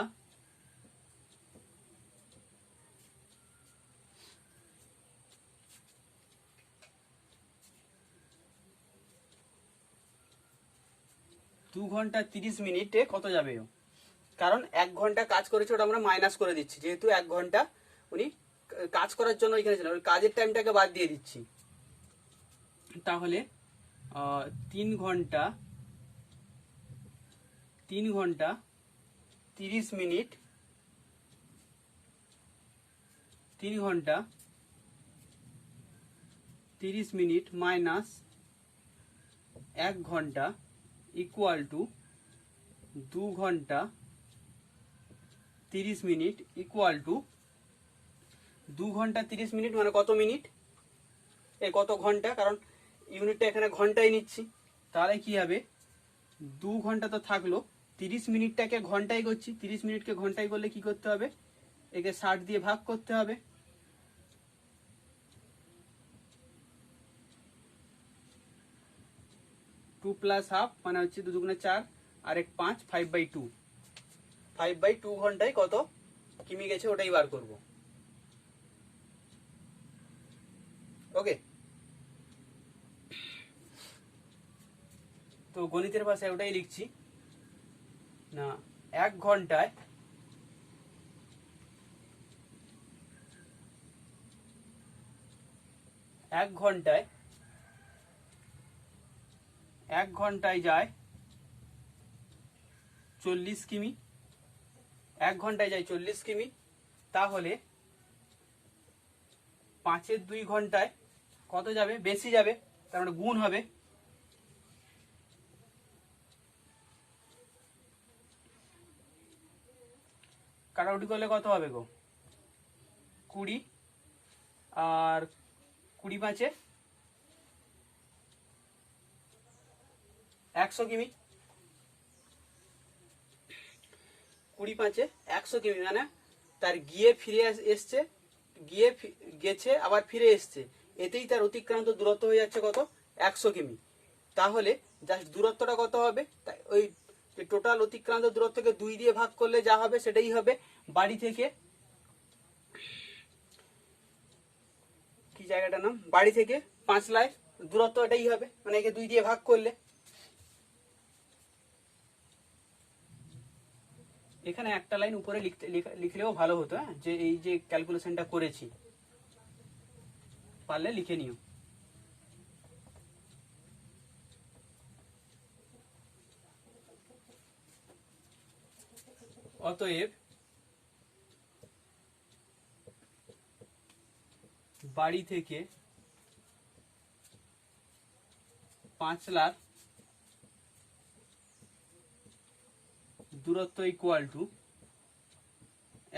Speaker 1: 30 মিনিটে কত যাবে? কারণ 1 ঘন্টা কাজ করেছে, ওটা আমরা মাইনাস করে দিচ্ছি, যেহেতু 1 ঘন্টা উনি কাজ করার জন্য এখানে ছিলেন, ওই কাজের টাইমটাকে বাদ দিয়ে দিচ্ছি। তাহলে 3 ঘন্টা 30 মিনিট, 3 ঘন্টা 30 মিনিট মাইনাস 1 ঘন্টা ইকুয়াল টু 2 ঘন্টা 30 মিনিট ইকুয়াল টু 2 ঘন্টা 30 মিনিট মানে কত মিনিট? কত ঘন্টা, কারণ ইউনিটটা এখানে ঘন্টায় নিচ্ছি। তাহলে কি হবে, 2 ঘন্টা তো থাকলো, 30 মিনিটটাকে ঘন্টায় করছি, 30 মিনিটকে ঘন্টায় করলে কি করতে হবে? একে 60 দিয়ে ভাগ করতে হবে। টু প্লাস হাফ মানে হচ্ছে 2 দুগুণে 4 আর 1 5, 5/2, 5/2 ঘন্টায় কত কিমি গেছে ওটাই বার করব। ওকে, তো গণিতের ভাষায় ওটাই লিখছি না, 1 ঘন্টায় 1 ঘন্টায় যায় 40 কিমি, 1 ঘন্টায় যায় 40 কিমি, তাহলে 5-এর 2 ঘন্টায় কত যাবে? বেশি যাবে, তার মানে গুণ হবে। কাটাকুটি করলে কত হবে গো? 20 আর 20 5-এ 100 কিমি, 20 5-এ 100 কিমি মানে তার গিয়ে ফিরে এসছে, গেছে আবার ফিরে এসছে, এতেই তার অতিক্রান্ত দূরত্ব হয়ে যাচ্ছে কত? 100 কিমি। তাহলে জাস্ট দূরত্বটা কত হবে? ওই টোটাল অতিক্রান্ত দূরত্বকে 2 দিয়ে ভাগ করলে যা হবে সেটাই হবে। বাড়ি থেকে, কি জায়গাটার নাম, বাড়ি থেকে 5 লাখ দূরত্ব এটাই হবে, মানে একে 2 দিয়ে ভাগ করলে। এখানে একটা লাইন উপরে লিখলেও ভালো হতো, যে এই যে ক্যালকুলেশনটা করেছি, পারলে লিখে নিও। অতএব বাড়ি থেকে 5 লাখ দূরত্ব ইকুয়াল টু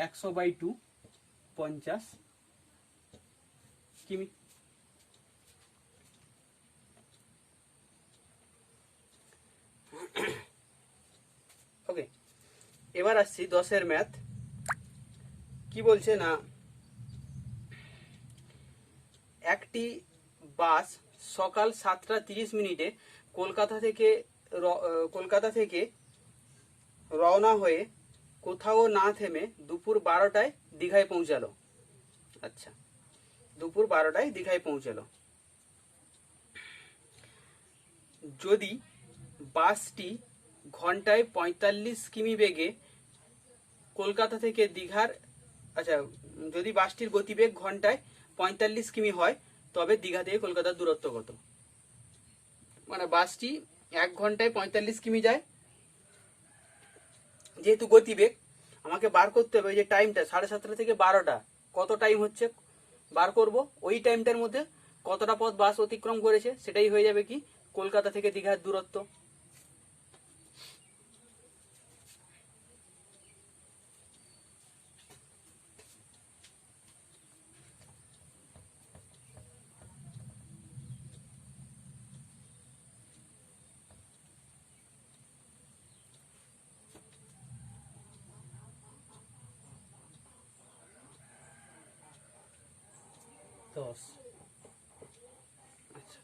Speaker 1: 100/2, 50 কিমি। ওকে, এবার আসছি 10-এর ম্যাথ। কি বলছে না, একটি বাস সকাল 7:30 কলকাতা থেকে রওনা হয়ে কোথাও না থেমে দুপুর 12টায় দীঘায় পৌঁছালো। আচ্ছা, দুপুর 12টায় দীঘায় পৌঁছালো। যদি বাসটি ঘন্টায় 45 কিমি বেগে কলকাতা থেকে দীঘার, আচ্ছা, যদি বাসটির গতিবেগ ঘন্টায় 45 কিমি হয়, তবে দীঘা থেকে কলকাতার দূরত্ব কত? মানে বাসটি 1 ঘন্টায় 45 কিমি যায়, যেহেতু গতিবেগ আমাকে বার করতে হবে যে টাইমটা 7:30 থেকে 12টা কত টাইম হচ্ছে বার করব। ওই টাইমটার মধ্যে কতটা পথ বাস অতিক্রম করেছে সেটাই হয়ে যাবে কি কলকাতা থেকে দীঘার দূরত্ব। 10। আচ্ছা,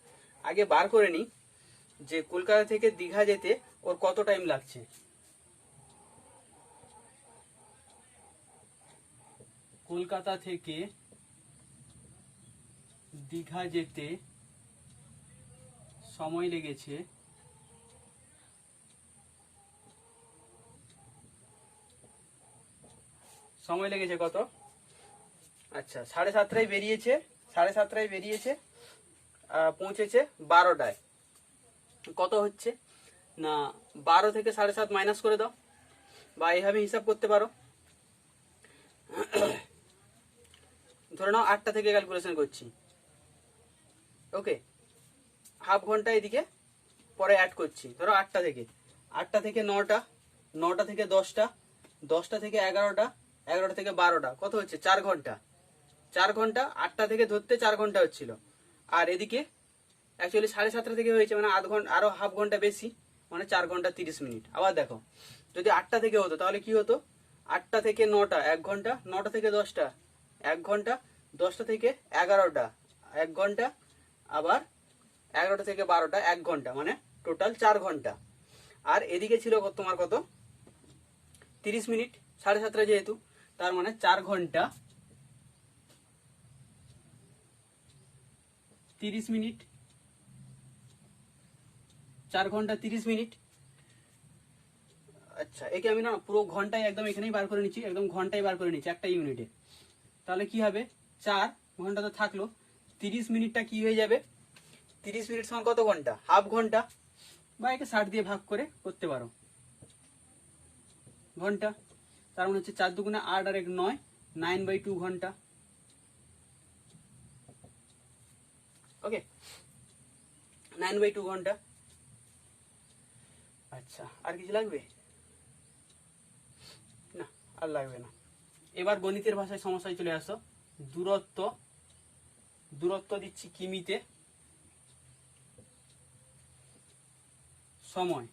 Speaker 1: আগে বার করে নি যে কলকাতা থেকে দীঘা যেতে ওর কত টাইম লাগছে। কলকাতা থেকে দীঘা যেতে সময় লেগেছে কত? আচ্ছা, 7:30টায় বেরিয়েছে, 7:30টায় বেরিয়েছে, পৌঁছেছে 12টায়। কত হচ্ছে না, 12 থেকে 7:30 মাইনাস করে দাও, বা এইভাবে হিসাব করতে পারো। ধরে নাও 8টা থেকে ক্যালকুলেশন করছি, ওকে, হাফ ঘন্টা এদিকে পরে অ্যাড করছি। ধরো 8টা থেকে, 8টা থেকে 9টা, 9টা থেকে 10টা, 10টা থেকে 11টা, 11টা থেকে 12টা, কত হচ্ছে 4 ঘন্টা। 4 ঘন্টা, 8টা থেকে ধরতে 4 ঘন্টা হচ্ছিল। আর এদিকে অ্যাকচুয়ালি 7:30 থেকে হয়েছে, মানে আধ ঘন্টা আরো হাফ ঘন্টা বেশি, মানে 4 ঘন্টা 30 মিনিট। আবার দেখো, যদি 8টা থেকে হতো তাহলে কি হতো, 8টা থেকে 9টা 1 ঘন্টা, 9টা থেকে 10টা 1 ঘন্টা, 10টা থেকে 11টা 1 ঘন্টা, আবার 11টা থেকে 12টা 1 ঘন্টা, মানে টোটাল 4 ঘন্টা। আর এদিকে ছিল তোমার কত, 30 মিনিট, 7:30 যেহেতু, তার মানে 4 ঘন্টা 30 মিনিট, 4 ঘন্টা 30 মিনিট। আচ্ছা, একে আমি না পুরো ঘন্টায় একদম এখানেই বার করে নিচ্ছি, একদম ঘন্টায় বার করে নিচ্ছি একটা ইউনিটে। তাহলে কি হবে, 4 ঘন্টা তো থাকলো, 30 মিনিটটা কি হয়ে যাবে, 30 মিনিট সমান কত ঘন্টা, হাফ ঘন্টা, বা একে 60 দিয়ে ভাগ করে করতে পারো ঘন্টা। তার মানে হচ্ছে 4 দুগুণে 8 আর 1 9, 9/2 ঘন্টা। ওকে, 9/2 ঘন্টা। আচ্ছা, আর কিছু লাগবে না? আর লাগবে না। এবার গণিতের ভাষায় সমস্যায় চলে আসো। দূরত্ব, দূরত্ব দিচ্ছি কিমিতে, সময়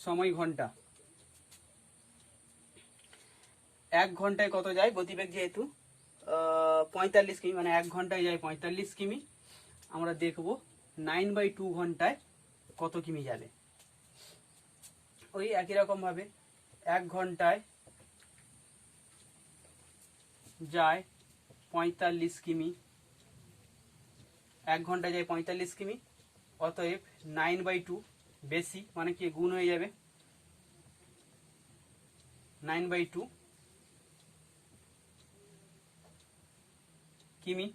Speaker 1: সময় ঘন্টা। 1 ঘন্টায় কত যায়, গতিবেগ যেহেতু 45 কিমি, মানে 1 ঘন্টায় যায় 45 কিমি। আমরা দেখব 9/2 ঘন্টায় কত কিমি যাবে। ওই একই রকম ভাবে 1 ঘন্টায় যায় 45 কিমি, 1 ঘন্টায় যায় 45 কিমি, অতএব 9/2 বেশি, মানে কি গুণ হয়ে যাবে, 9/2 কিমি।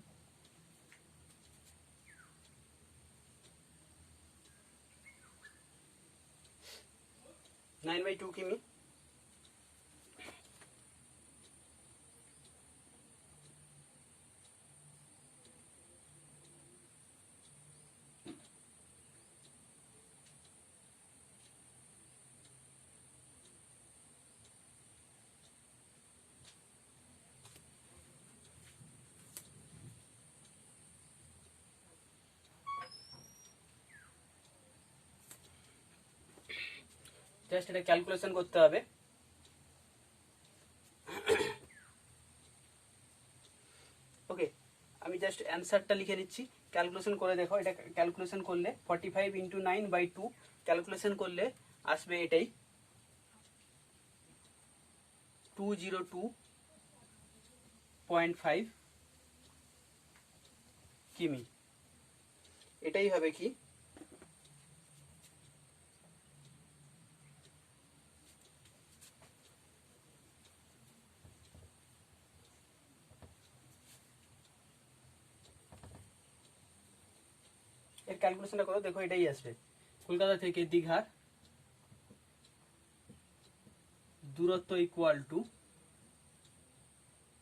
Speaker 1: নাইন বাই টু কিমি। জাস্ট এটা ক্যালকুলেশন করতে হবে। ওকে, আমি জাস্ট অ্যান্সারটা লিখে নিচ্ছি, ক্যালকুলেশন করে দেখো। এটা ক্যালকুলেশন করলে 45 × 9/2 ক্যালকুলেশন করলে আসবে এটাই 202.5 কিমি। এটাই হবে কি, এর ক্যালকুলেশনটা করো, দেখো এটাই আসবে। কলকাতা থেকে দীঘার দূরত্ব ইকুয়াল টু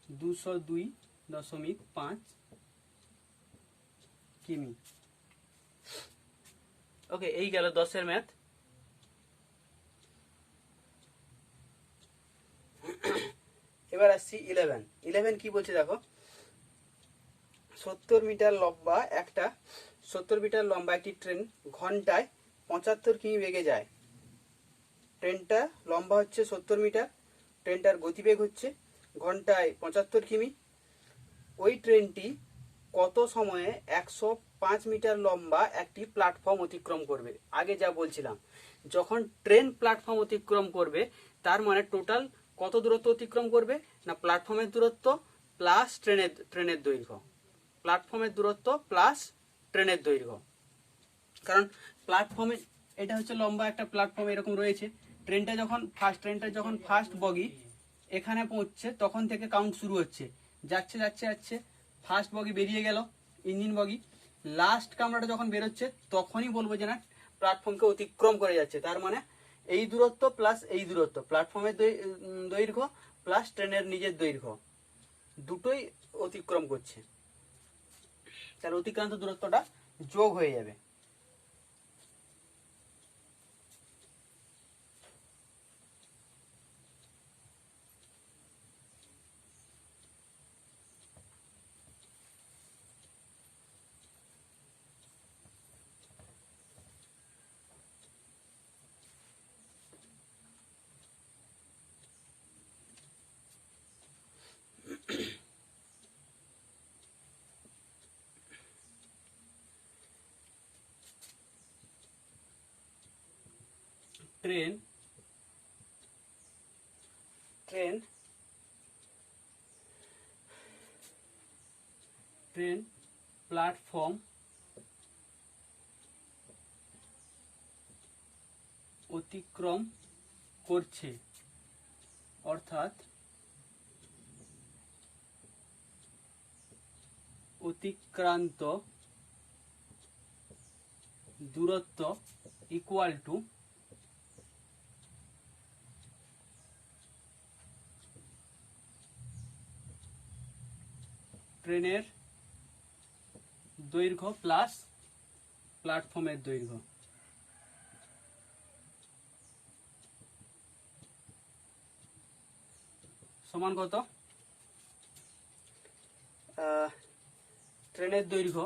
Speaker 1: 202.5 কিমি। ওকে, এই গেল 10-এর ম্যাথ। এবার আসছি 11 কি বলছে দেখো। 70 মিটার লম্বা একটি ট্রেন ঘন্টায় 75 কিমি বেগে যায়। ট্রেনটা লম্বা হচ্ছে 70 মিটার, ট্রেনটার গতিবেগ হচ্ছে ঘন্টায় 75 কিমি। ওই ট্রেনটি কত সময়ে 105 মিটার লম্বা একটি প্ল্যাটফর্ম অতিক্রম করবে? আগে যা বলছিলাম, যখন ট্রেন প্ল্যাটফর্ম অতিক্রম করবে তার মানে টোটাল কত দূরত্ব অতিক্রম করবে না, প্ল্যাটফর্মের দূরত্ব প্লাস ট্রেনের দৈর্ঘ্য, প্ল্যাটফর্মের দূরত্ব প্লাস ট্রেনের দৈর্ঘ্য। কারণ প্ল্যাটফর্মে এটা হচ্ছে লম্বা একটা প্ল্যাটফর্ম এরকম রয়েছে, ট্রেনটা যখন ফার্স্ট বগি এখানে পৌঁছছে তখন থেকে কাউন্ট শুরু হচ্ছে, যাচ্ছে যাচ্ছে যাচ্ছে, ফার্স্ট বগি বেরিয়ে গেল, ইঞ্জিন বগি, লাস্ট কামরাটা যখন বেরোচ্ছে তখনই বলবো যে না প্ল্যাটফর্মকে অতিক্রম করে যাচ্ছে। তার মানে এই দূরত্ব প্লাস এই দূরত্ব, প্ল্যাটফর্মের দৈর্ঘ্য প্লাস ট্রেনের নিজের দৈর্ঘ্য, দুটোই অতিক্রম করছে, তার অতিক্রান্ত দূরত্বটা যোগ হয়ে যাবে। ট্রেন প্ল্যাটফর্ম অতিক্রম করছে, অর্থাৎ অতিক্রান্ত দূরত্ব ইকুয়াল টু ট্রেনের দৈর্ঘ্য প্লাস প্ল্যাটফর্মের দৈর্ঘ্য। সমান কত? ট্রেনের দৈর্ঘ্য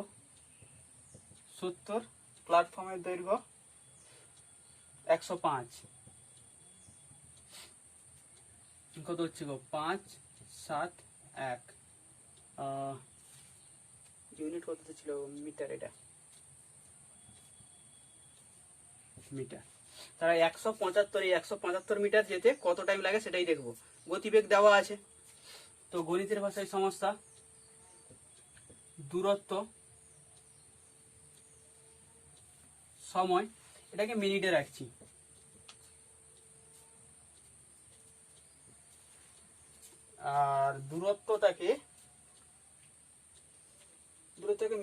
Speaker 1: 70, প্ল্যাটফর্মের দৈর্ঘ্য 105, কত হচ্ছে গো? 5, 7, 1, ইউনিট কত ছিল? মিটার, এটা মিটার। তারা 175, এই 175 মিটার যেতে কত টাইম লাগে সেটাই দেখবো। গতিবেগ দেওয়া আছে, তো গণিতের ভাষায় সমস্যা, দূরত্ব সময়, এটাকে মিনিটে রাখছি, আর দূরত্বটাকে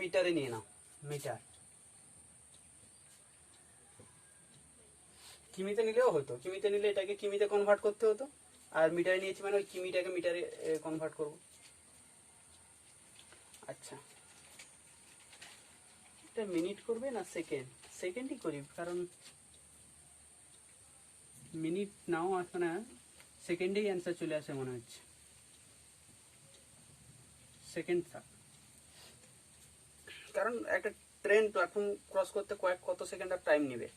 Speaker 1: মিটারে নিয়ে নাও, মিটার। কিমিতে নিলেও হতো, কিমিতে নিলে এটাকে কিমিতে কনভার্ট করতে হতো, আর মিটারে নিয়েছি মানে ওই কিমিটাকে মিটারে কনভার্ট করব। আচ্ছা, এটা মিনিট করবে না সেকেন্ড? সেকেন্ডই করি, কারণ মিনিট নাও আসবে না, সেকেন্ডেই অ্যান্সার চলে আসে মনে হচ্ছে, সেকেন্ড থাক। কারণ একটা ট্রেন প্ল্যাটফর্ম ক্রস করতে কত সেকেন্ড আর টাইম নেবে,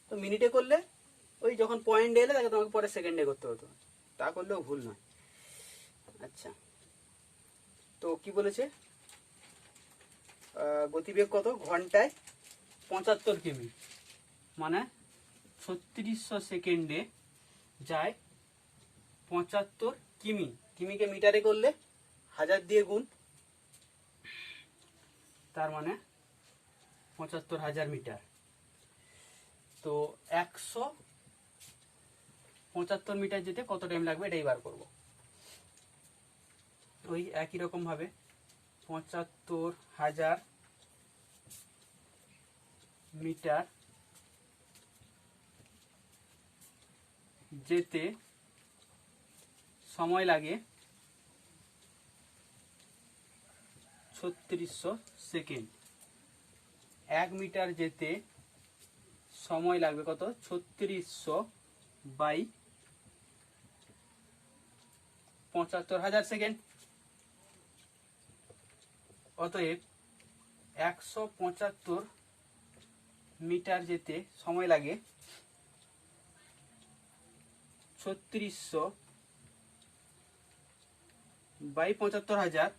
Speaker 1: তো মিনিটে করলে ওই যখন পয়েন্ট এলে তাকে তোমাকে পরে সেকেন্ডে করতে হতো, তা করলেও ভুল নয়। আচ্ছা, তো কি বলেছে? গতিবেগ কত? ঘন্টায় 75 কিমি, মানে 3600 সেকেন্ডে যায় 75 কিমি। কিমিকে মিটারে করলে 1000 দিয়ে গুণ, তার মানে 75,000 মিটার। তো 175 মিটার যেতে কত টাইম লাগবে এটাই বার করব। ওই একই রকম ভাবে 75,000 মিটার যেতে সময় লাগে 3600 সেকেন্ড। 1 মিটার যেতে সময় লাগবে কত? 3600 বাই 75,000 সেকেন্ড। অতএব 175 মিটার যেতে সময় লাগে 3600 বাই 75,000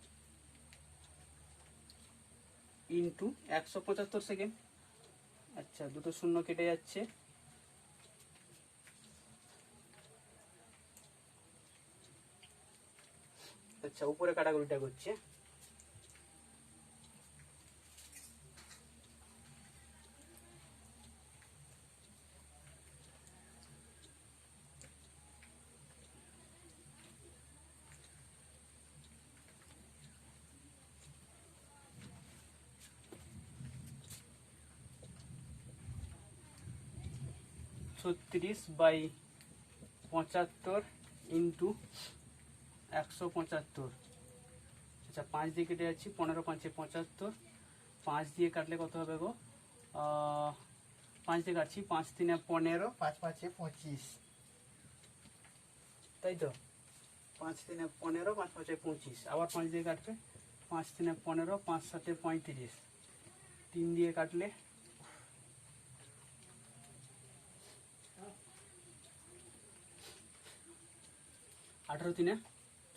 Speaker 1: ইন্টু 175 সেকেন্ড। আচ্ছা, দুটো শূন্য কেটে যাচ্ছে। আচ্ছা, উপরে কাটাকুটিটা করছে। ছত্রিশ বাই 75 ইন্টু 175। আচ্ছা, 5 দিয়ে কেটে যাচ্ছি, 15 5 75, 5 দিয়ে কাটলে কত হবে গো? 5 দিয়ে কাটছি, 5 3 15, 5 5 25, তাই তো? 5 3 15, 5 5 25, আবার 5 দিয়ে কাটবে, 5 3 15, 5 7 35, 3 দিয়ে কাটলে 18 3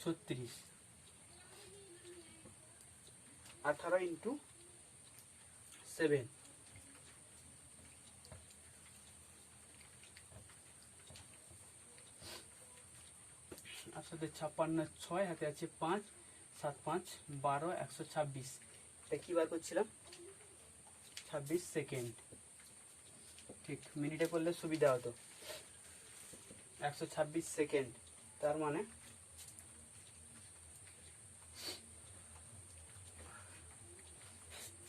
Speaker 1: 36, 18 ইন্টু 7, আর সাথে 56 6, হাতে আছে 5, 7 5 12, 126। এটা কি বার করছিলাম? 26 সেকেন্ড। ঠিক মিনিটে করলে সুবিধা হতো। 126 সেকেন্ড, তার মানে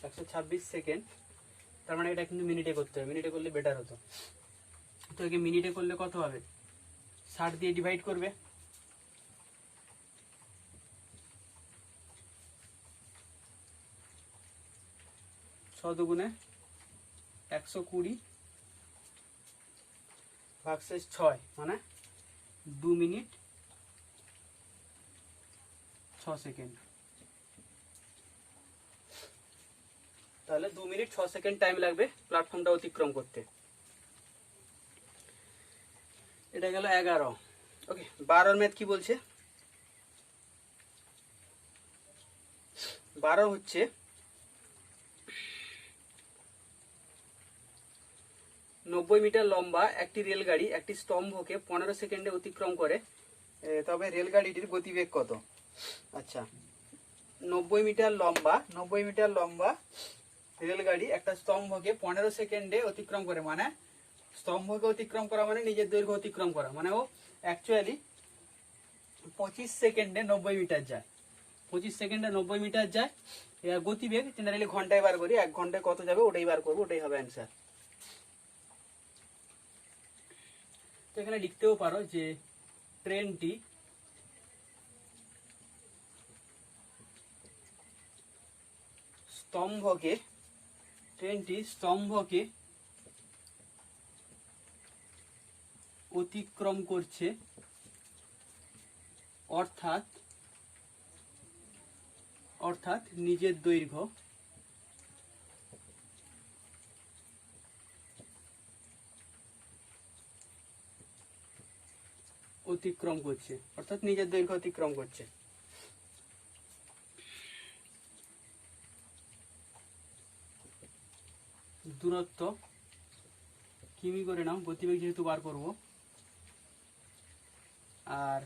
Speaker 1: 126 সেকেন্ড, তার মানে এটা কিন্তু মিনিটে করতে হবে। মিনিটে করলে বেটার হতো। তো একে মিনিটে করলে কত হবে? 60 দিয়ে ডিভাইড করবে, 6 দুগুণে 120 ভাগশেষ 6, মানে 2 মিনিট 6 সেকেন্ড। তাহলে 2 মিনিট 6 সেকেন্ড টাইম লাগবে প্ল্যাটফর্মটা অতিক্রম করতে। এটা গেল 11। ওকে, 12 ম্যাথ কি বলছে? 12 হচ্ছে 90 মিটার লম্বা একটি রেলগাড়ি একটি স্তম্ভকে 15 সেকেন্ডে অতিক্রম করে, তবে রেলগাড়িটির গতিবেগ কত? আচ্ছা, 90 মিটার লম্বা রেলগাড়ি একটা স্তম্ভকে 15 সেকেন্ডে অতিক্রম করে, মানে স্তম্ভকে অতিক্রম করা মানে নিজের দৈর্ঘ্য অতিক্রম করা, মানে ও অ্যাকচুয়ালি 25 সেকেন্ডে 90 মিটার যায়। 25 সেকেন্ডে 90 মিটার যায়। গতিবেগ জেনারেলি ঘন্টায় বার করি, 1 ঘন্টায় কত যাবে ওটাই বার করবো, ওটাই হবে অ্যান্সার। তো এখানে লিখতেও পারো যে ট্রেনটি স্তম্ভকে অতিক্রম করছে, অর্থাৎ নিজের দৈর্ঘ্য অতিক্রম করছে, দূরত্ব কিমি করে নাও, গতিবেগ যেহেতু বার করব, আর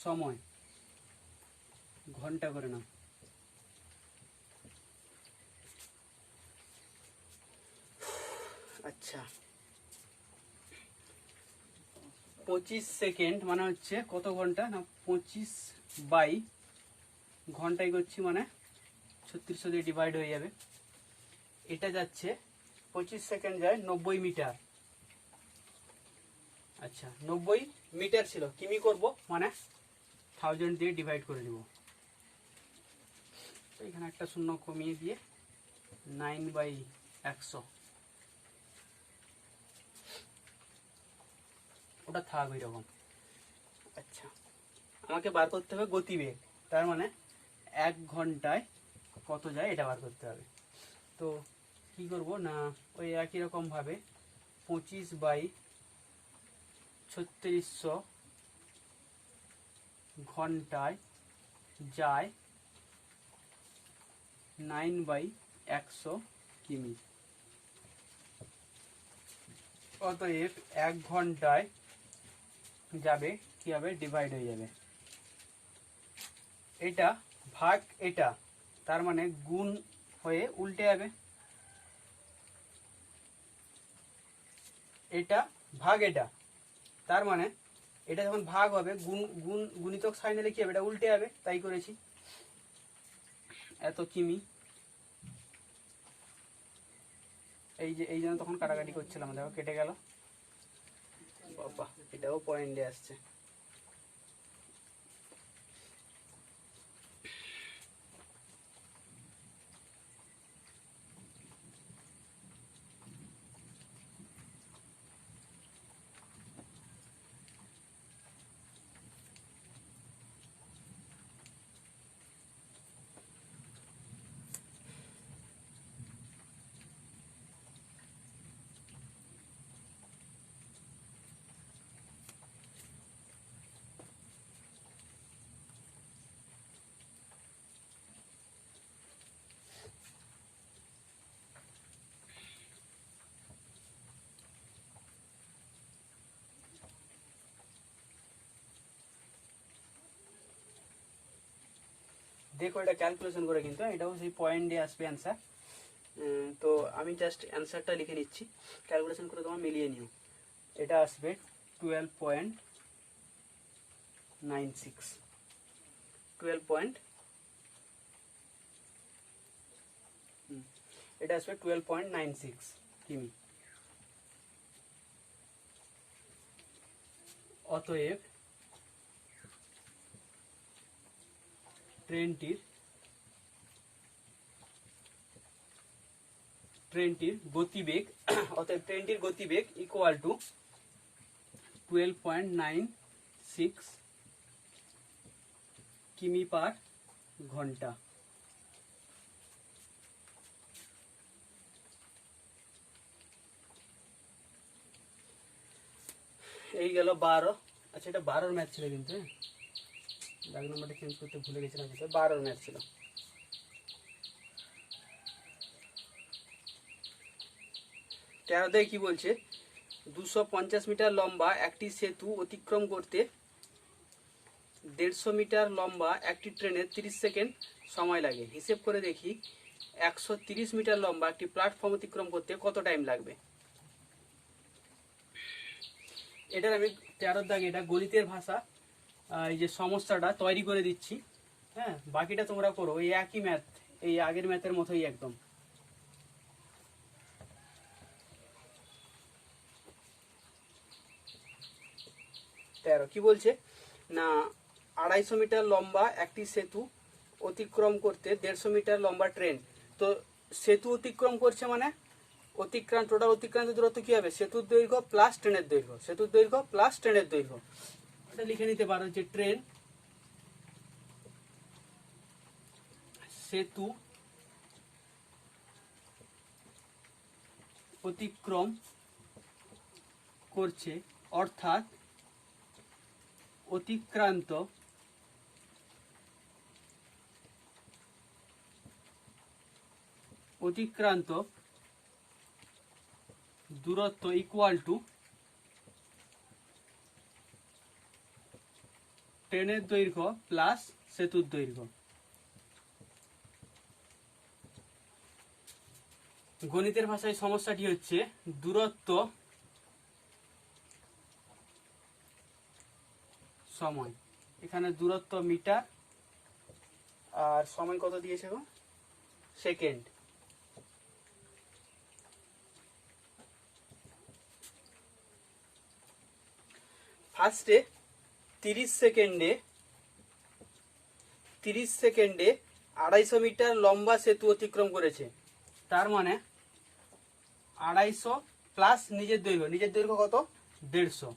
Speaker 1: সময় ঘন্টা করে নাও। আচ্ছা, 25 সেকেন্ড মানে হচ্ছে কত ঘন্টা? না 25 বাই ঘন্টায় করছি, মানে 3600 দিয়ে ডিভাইড হয়ে যাবে। এটা যাচ্ছে 25 সেকেন্ড যায় 90 মিটার। আচ্ছা, 90 মিটার ছিল, কিমি করব মানে 1000 দিয়ে ডিভাইড করে দিব। তো এখানে একটা শূন্য কমিয়ে দিয়ে 9/100, ওটা থাক ওই রকম। আচ্ছা, আমাকে বার করতে হবে গতিবেগ, তার মানে 1 ঘন্টায় কত যায় এটা বার করতে হবে। তো কি করব না, ওই একই রকম ভাবে 25 বাই 3600 ঘন্টায় যায় 9/100 কিমি। অতএব 1 ঘন্টায় যাবে কি হবে, ডিভাইড হয়ে যাবে, এটা ভাগ এটা, তার মানে গুণ হয়ে উল্টে যাবে, এটা ভাগ এটা, তার মানে এটা যখন ভাগ হবে গুণ গুণ গুণিতক সাইন এলে কি হবে, এটা উল্টে যাবে, তাই করেছি। এত কিমি, এই জন্য তখন কাটাকাটি করছিলাম, দেখো কেটে গেল, বাবা এটাও পয়েন্টে আসছে। দেখো এটা ক্যালকুলেশন করে, কিন্তু এটাও সেই পয়েন্ট দিয়ে আসবে অ্যান্সার। তো আমি জাস্ট অ্যান্সারটা লিখে নিচ্ছি, ক্যালকুলেশন করে তোমার মিলিয়ে নিও। এটা আসবে 12.96, 12 এটা আসবে 12.96 কিমি। অতএব ট্রেনটির গতিবেগ অতএব ট্রেনটির গতিবেগ ইকুয়াল টু 12.96 কিমি পার ঘন্টা। এই গেল 12। আচ্ছা এটা 12 ম্যাচ ছিল, কিন্তু দাগ নম্বরটা চেঞ্জ করতে ভুলে গেছিলাম, 12 ম্যাচ ছিল। তেরোতে কি বলছে, 250 মিটার লম্বা একটি সেতু অতিক্রম করতে 150 মিটার লম্বা একটি ট্রেনের 30 সেকেন্ড সময় লাগে। হিসেব করে দেখি 130 মিটার লম্বা একটি প্ল্যাটফর্ম অতিক্রম করতে কত টাইম লাগবে। এটার আমি 13 দাগে এটা গণিতের ভাষা, এই যে সমস্যাটা তৈরি করে দিচ্ছি, হ্যাঁ, বাকিটা তোমরা করো, এই একই ম্যাথ, এই আগের ম্যাথের মতোই একদম। তেরো কি বলছে না, 250 মিটার লম্বা একটি সেতু অতিক্রম করতে 150 মিটার লম্বা ট্রেন। তো সেতু অতিক্রম করছে মানে টোটাল অতিক্রান্ত দূরত্ব কি হবে, সেতুর দৈর্ঘ্য প্লাস ট্রেনের দৈর্ঘ্য, সেতুর দৈর্ঘ্য প্লাস ট্রেনের দৈর্ঘ্য। এটা লিখে নিতে পারো যে ট্রেন সেতু অতিক্রম করছে, অর্থাৎ অতিক্রান্ত দূরত্ব ইকুয়াল টু ট্রেনের দৈর্ঘ্য প্লাস সেতুর দৈর্ঘ্য। গণিতের ভাষায় সমস্যাটি হচ্ছে দূরত্ব সময়, এখানে দূরত্ব মিটার আর সময় কত দিয়েছে গো, সেকেন্ড। ফার্স্টে 30 সেকেন্ডে 250 মিটার লম্বা সেতু অতিক্রম করেছে, তার মানে 250 প্লাস নিজের দৈর্ঘ্য কত, 150,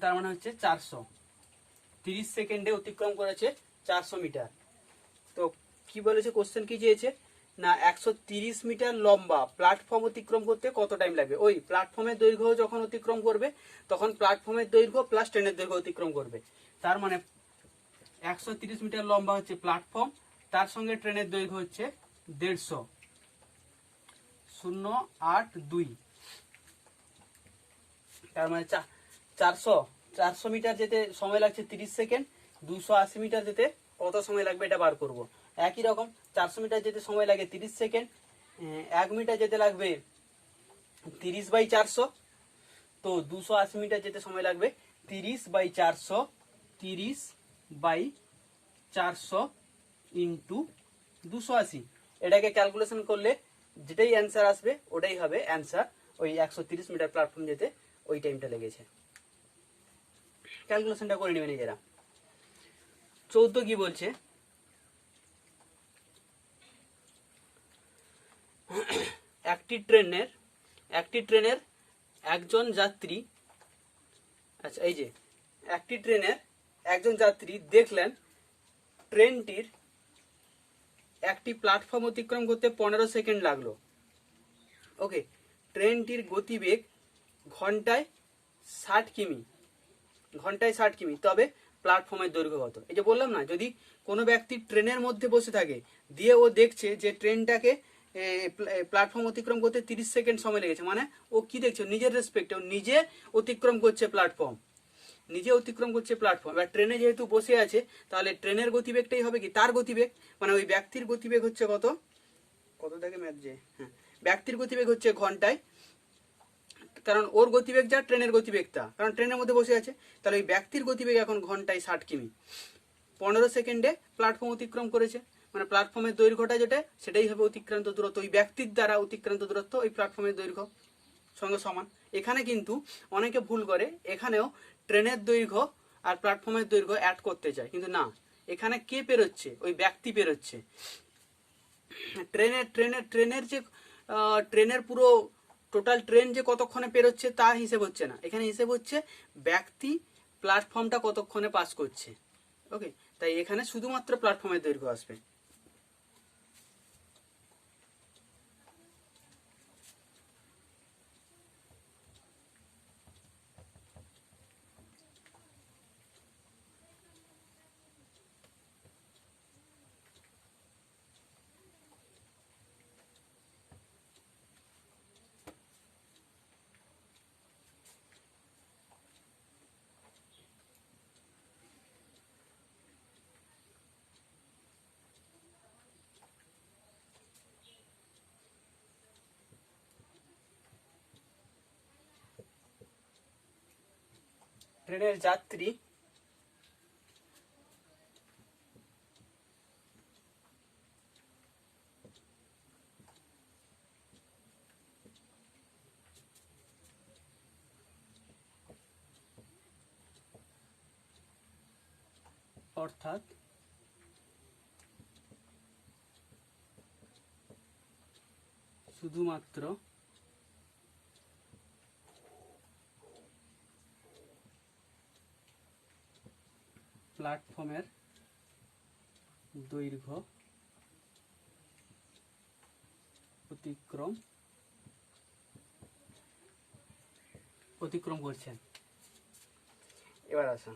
Speaker 1: তার মানে হচ্ছে 400। 30 সেকেন্ডে অতিক্রম করেছে 400 মিটার। তো কি বলেছে, কোশ্চেন কি চেয়েছে না 130 মিটার লম্বা প্ল্যাটফর্ম অতিক্রম করতে কত টাইম লাগবে? ওই প্ল্যাটফর্মের দৈর্ঘ্য যখন অতিক্রম করবে তখন প্ল্যাটফর্মের দৈর্ঘ্য প্লাস ট্রেনের দৈর্ঘ্য অতিক্রম করবে। তার মানে 130 মিটার লম্বা হচ্ছে প্ল্যাটফর্ম, তার সঙ্গে ট্রেনের দৈর্ঘ্য হচ্ছে 150, 082, তার মানে 400 মিটার যেতে সময় লাগছে 30 সেকেন্ড, 280 মিটার যেতে কত সময় লাগবে এটা বার করব। একই রকম 400 মিটার যেতে সময় লাগে 30 সেকেন্ড, 1 মিটার যেতে লাগবে 30/400, তো 280 মিটার যেতে সময় লাগবে 30/400, 30/400 ইন্টু 280। এটাকে ক্যালকুলেশন করলে যেটাই অ্যান্সার আসবে ওটাই হবে অ্যান্সার। ওই 130 মিটার প্ল্যাটফর্ম যেতে ওই টাইমটা লেগেছে। ক্যালকুলেশনটা করে নেবে নিজেরা। 14 কি বলছে, একটি ট্রেনের একজন যাত্রী, আচ্ছা এই যে একটি ট্রেনের একজন যাত্রী দেখলেন ট্রেনটির একটি প্ল্যাটফর্ম অতিক্রম করতে 15 সেকেন্ড লাগলো। ওকে, ট্রেনটির গতিবেগ ঘন্টায় 60 কিমি, তবে প্ল্যাটফর্মের দৈর্ঘ্য কত? এই যে বললাম না, যদি কোনো ব্যক্তি ট্রেনের মধ্যে বসে থাকে দিয়ে ও দেখছে যে ট্রেনটাকে প্ল্যাটফর্ম অতিক্রম করতে 30 সেকেন্ড সময় লেগেছে, মানে ও কি দেখছে? নিজের রেসপেক্টে ও নিজে অতিক্রম করছে প্ল্যাটফর্ম, এবার ট্রেনে যেহেতু বসে আছে তাহলে ট্রেনের গতিবেগটাই হবে কি তার গতিবেগ, মানে ওই ব্যক্তির গতিবেগ হচ্ছে কত থেকে ম্যাথ যে, হ্যাঁ, ব্যক্তির গতিবেগ হচ্ছে ঘন্টায়, কারণ ওর গতিবেগ যা ট্রেনের গতিবেগ তা, কারণ ট্রেনের মধ্যে বসে আছে, তাহলে ওই ব্যক্তির গতিবেগ এখন ঘন্টায় 60 কিমি, 15 সেকেন্ডে প্ল্যাটফর্ম অতিক্রম করেছে, মানে প্ল্যাটফর্মের দৈর্ঘ্যটা যেটা সেটাই হবে অতিক্রান্ত দূরত্ব, ওই ব্যক্তির দ্বারা অতিক্রান্ত দূরত্ব ওই প্ল্যাটফর্মের দৈর্ঘ্য সঙ্গে সমান। এখানে কিন্তু অনেকে ভুল করে, এখানেও ট্রেনের দৈর্ঘ্য আর প্ল্যাটফর্মের দৈর্ঘ্য অ্যাড করতে চায়, কিন্তু না, এখানে কে পেরোচ্ছে? ওই ব্যক্তি পেরোচ্ছে। ট্রেনের যে ট্রেনের পুরো টোটাল ট্রেন যে কতক্ষণে পেরোচ্ছে তা হিসেব হচ্ছে না, এখানে হিসেব হচ্ছে ব্যক্তি প্ল্যাটফর্মটা কতক্ষণে পাস করছে। ওকে, তাই এখানে শুধুমাত্র প্ল্যাটফর্মের দৈর্ঘ্য আসবে। ট্রেনের যাত্রী অর্থাৎ শুধুমাত্র প্ল্যাটফর্মের দৈর্ঘ্য অতিক্রম করছেন। এবার আসা,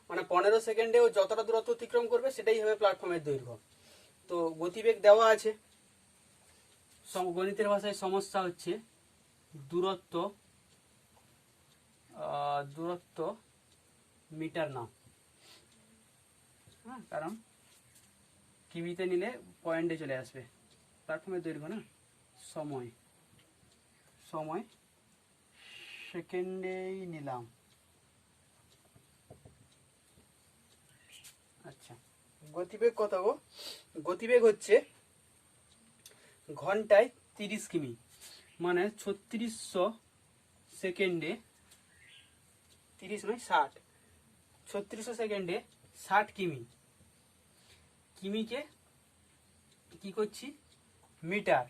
Speaker 1: মানে 15 সেকেন্ডেও যতটা দূরত্ব অতিক্রম করবে সেটাই হবে প্ল্যাটফর্মের দৈর্ঘ্য। তো গতিবেগ দেওয়া আছে, গণিতের ভাষায় সমস্যা হচ্ছে দূরত্ব মিটার নাও, হ্যাঁ, কারণ কিমিতে নিলে পয়েন্টে চলে আসবে। প্ল্যাটফর্মের দৈর্ঘ্য না, সময় সেকেন্ডেই নিলাম। আচ্ছা, গতিবেগ কত গো? গতিবেগ হচ্ছে ঘন্টায় 30 কিমি, মানে 3600 সেকেন্ডে 30 নয় 60, 3600 সেকেন্ডে 60 কিমি। কিমিকে কি করছি? মিটার,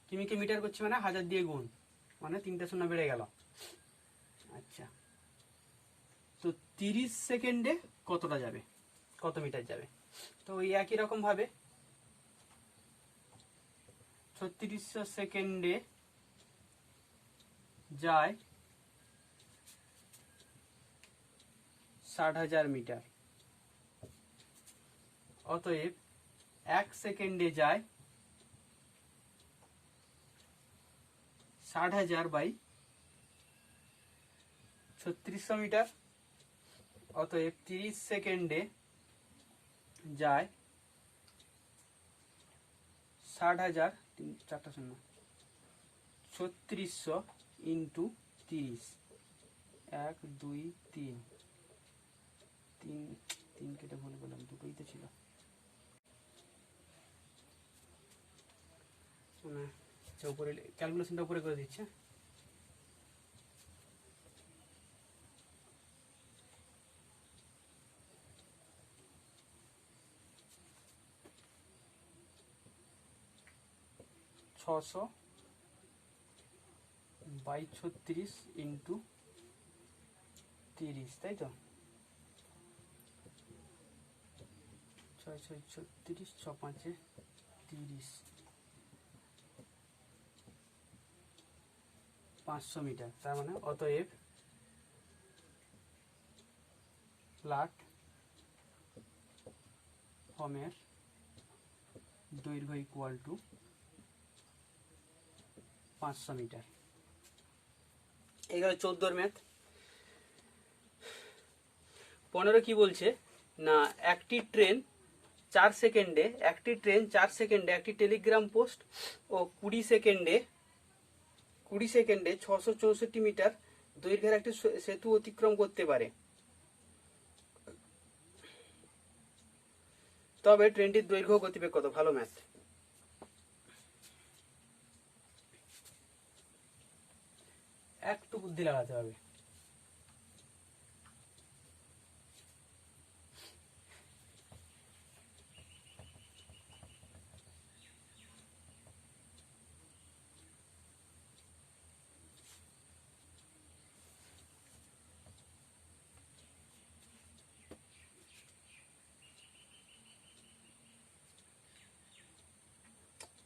Speaker 1: কিমিকে মিটার করছি, মানে 1000 দিয়ে গুণ, মানে 3টা শূন্য বেড়ে গেল। আচ্ছা, তো 30 সেকেন্ডে কতটা যাবে? কত মিটার যাবে। তো ওই একই রকম ভাবে 3600 সেকেন্ডে যায় 60,000 মিটার। অতএব 1 সেকেন্ডে যায় 60,000 বাই 3600 মিটার। অতএব 30 সেকেন্ডে যায় 60,000, 3600 ইন্টু 30, 1 2 3, 3 কেটে ভুল বললাম, দুটোই তো ছিল। আচ্ছা, উপরে ক্যালকুলেশনটা উপরে করে দিচ্ছে। ছশো বাই 36 ইন্টু 30, তাই তো? 6 6 36, 6 5 30, 500 মিটার। তার মানে অতএব প্ল্যাটফর্মের দৈর্ঘ্য ইকুয়াল টু 500 মিটার। এই গেল 14 ম্যাথ। 15 কি বলছে না, একটি ট্রেন 4 সেকেন্ডে একটি টেলিগ্রাম পোস্ট ও 20 সেকেন্ডে 664 মিটার দৈর্ঘ্যের একটি সেতু অতিক্রম করতে পারে। তবে ট্রেনটির দৈর্ঘ্য গতিবেগ কত? ভালো ম্যাথ। একটু বুদ্ধি লাগাতে হবে।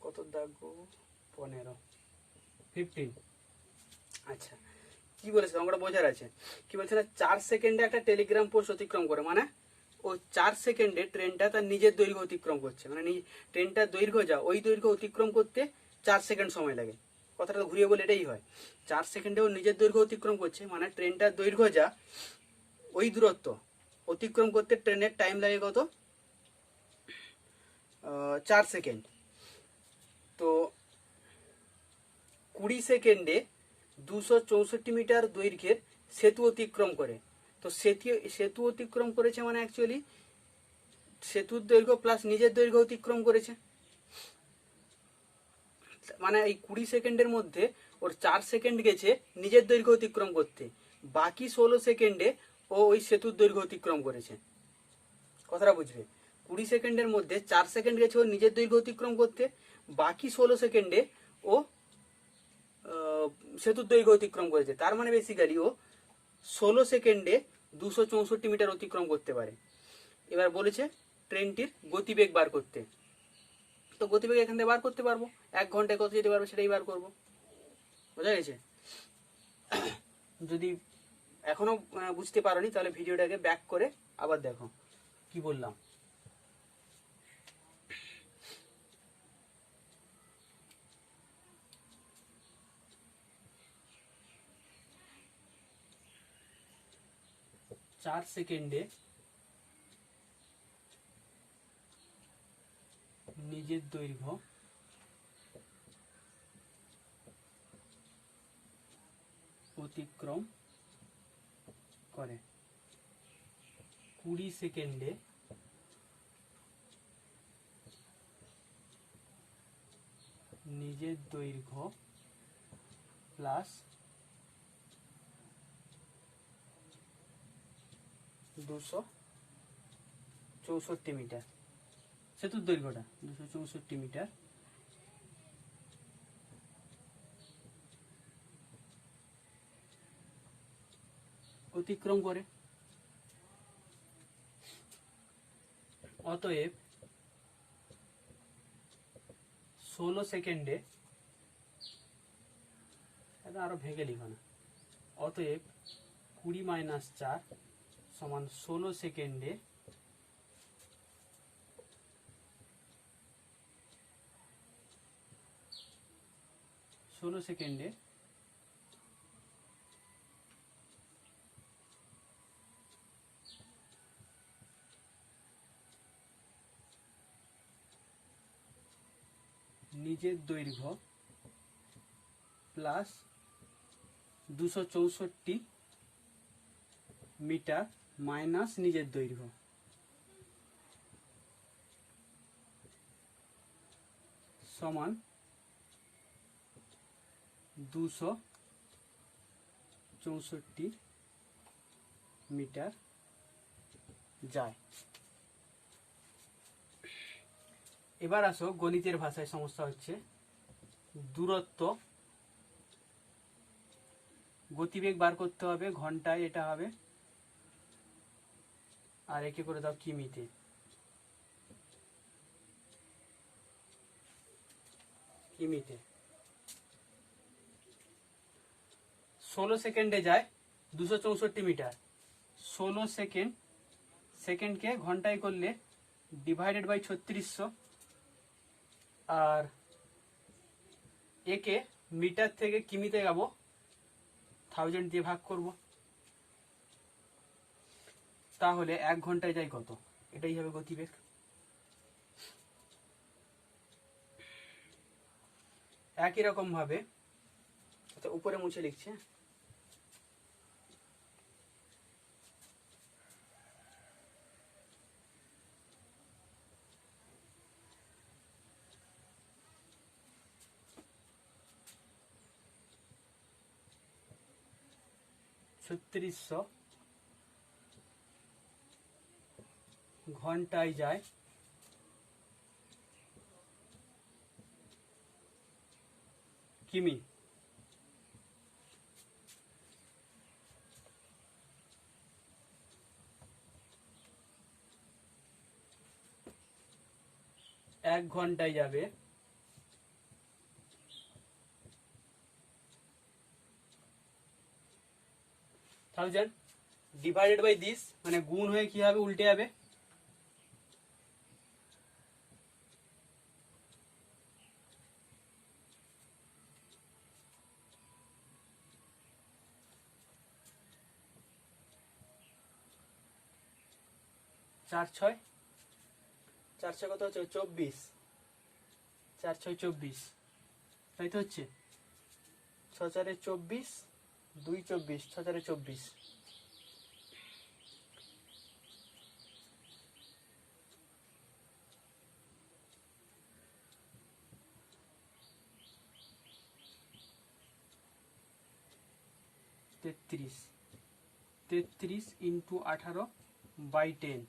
Speaker 1: কত দেখো? 15, 15। আচ্ছা, কি বলেছে অঙ্কটা বোঝার আছে। কি বলছে না, 4 সেকেন্ডে একটা টেলিগ্রাম পোস্ট অতিক্রম করে, মানে ও 4 সেকেন্ডে ট্রেনটা তার নিজের দৈর্ঘ্য অতিক্রম করছে, মানে ট্রেনটার দৈর্ঘ্য যা, ওই দৈর্ঘ্য অতিক্রম করতে 4 সেকেন্ড সময় লাগে। কথাটা ঘুরিয়ে বলে এটাই হয়, 4 সেকেন্ডে ও নিজের দৈর্ঘ্য অতিক্রম করছে, মানে ট্রেনটার দৈর্ঘ্য যা, ওই দূরত্ব অতিক্রম করতে ট্রেনের টাইম লাগে কত? 4 সেকেন্ড। তো 20 সেকেন্ডে 264 মিটার দৈর্ঘ্যের সেতু অতিক্রম করে। তো সেতু অতিক্রম করেছে মানে অ্যাকচুয়ালি সেতুর দৈর্ঘ্য প্লাস নিজের দৈর্ঘ্য অতিক্রম করেছে। মানে এই 20 সেকেন্ডের মধ্যে ওর 4 সেকেন্ড গেছে নিজের দৈর্ঘ্য অতিক্রম করতে, বাকি 16 সেকেন্ডে ও ওই সেতুর দৈর্ঘ্য অতিক্রম করেছে। কথাটা বুঝবে, 20 সেকেন্ডের মধ্যে 4 সেকেন্ড গেছে ওর নিজের দৈর্ঘ্য অতিক্রম করতে, বাকি 16 সেকেন্ডে ও সেতুর দৈর্ঘ্য অতিক্রম করেছে। তার মানে বেসিক্যালি ও 16 সেকেন্ডে 264 মিটার অতিক্রম করতে পারে। এবার বলেছে ট্রেনটির গতিবেগ বার করতে। তো গতিবেগ এখান থেকে বার করতে পারবো, 1 ঘন্টায় কত যেতে পারবো সেটাই বার করবো। বোঝা গেছে? যদি এখনো বুঝতে পারোনি তাহলে ভিডিওটাকে ব্যাক করে আবার দেখো কি বললাম। চার সেকেন্ডে নিজের দৈর্ঘ্য অতিক্রম করে, 20 সেকেন্ডে নিজের দৈর্ঘ্য প্লাস 264 মিটার, সেতুর দৈর্ঘ্যটা 264 মিটার অতিক্রম করে। অতএব 16 সেকেন্ডে, এটা আরো ভেঙে লিখো না, অতএব 20 - 4 সমান 16 সেকেন্ডে 16 সেকেন্ডে নিজের দৈর্ঘ্য প্লাস 264 মিটার মাইনাস নিজের দৈর্ঘ্য সমান 264 মিটার যায়। এবার আসো গণিতের ভাষায় সমস্যা হচ্ছে দূরত্ব, গতিবেগ বার করতে হবে ঘন্টায়, এটা হবে, আর একে করে দাও কিমিতে। কিমিতে 16 সেকেন্ডে যায় 264 মিটার। 16 সেকেন্ড, সেকেন্ডকে ঘন্টায় করলে ডিভাইডেড বাই 3600, আর একে মিটার থেকে কিমিতে যাবো 1000 দিয়ে ভাগ করব, তাহলে 1 ঘন্টায় যায় কত, এটাই হবে গতিবেগ। একই রকম ভাবে উপরে মুছে লিখছে, ছত্রিশশো ঘন্টায় যায় কিমি। এক ঘন্টায় যাবে 1000 ডিভাইডেড বাই দিস, মানে গুণ হয়ে কি হবে, উল্টে যাবে, চার ছয় কত হচ্ছে 24, 4 6 24, তাই তো হচ্ছে 6 4 24, 2 24, 6 4 24, তেত্রিশ, 33 ইন্টু 18 বাই 10,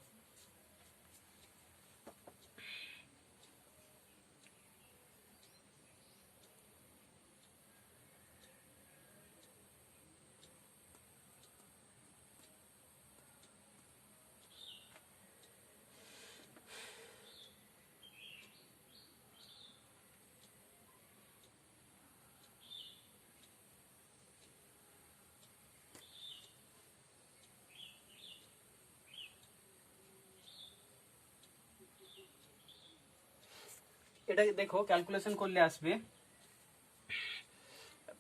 Speaker 1: এটা দেখো ক্যালকুলেশন করলে আসবে,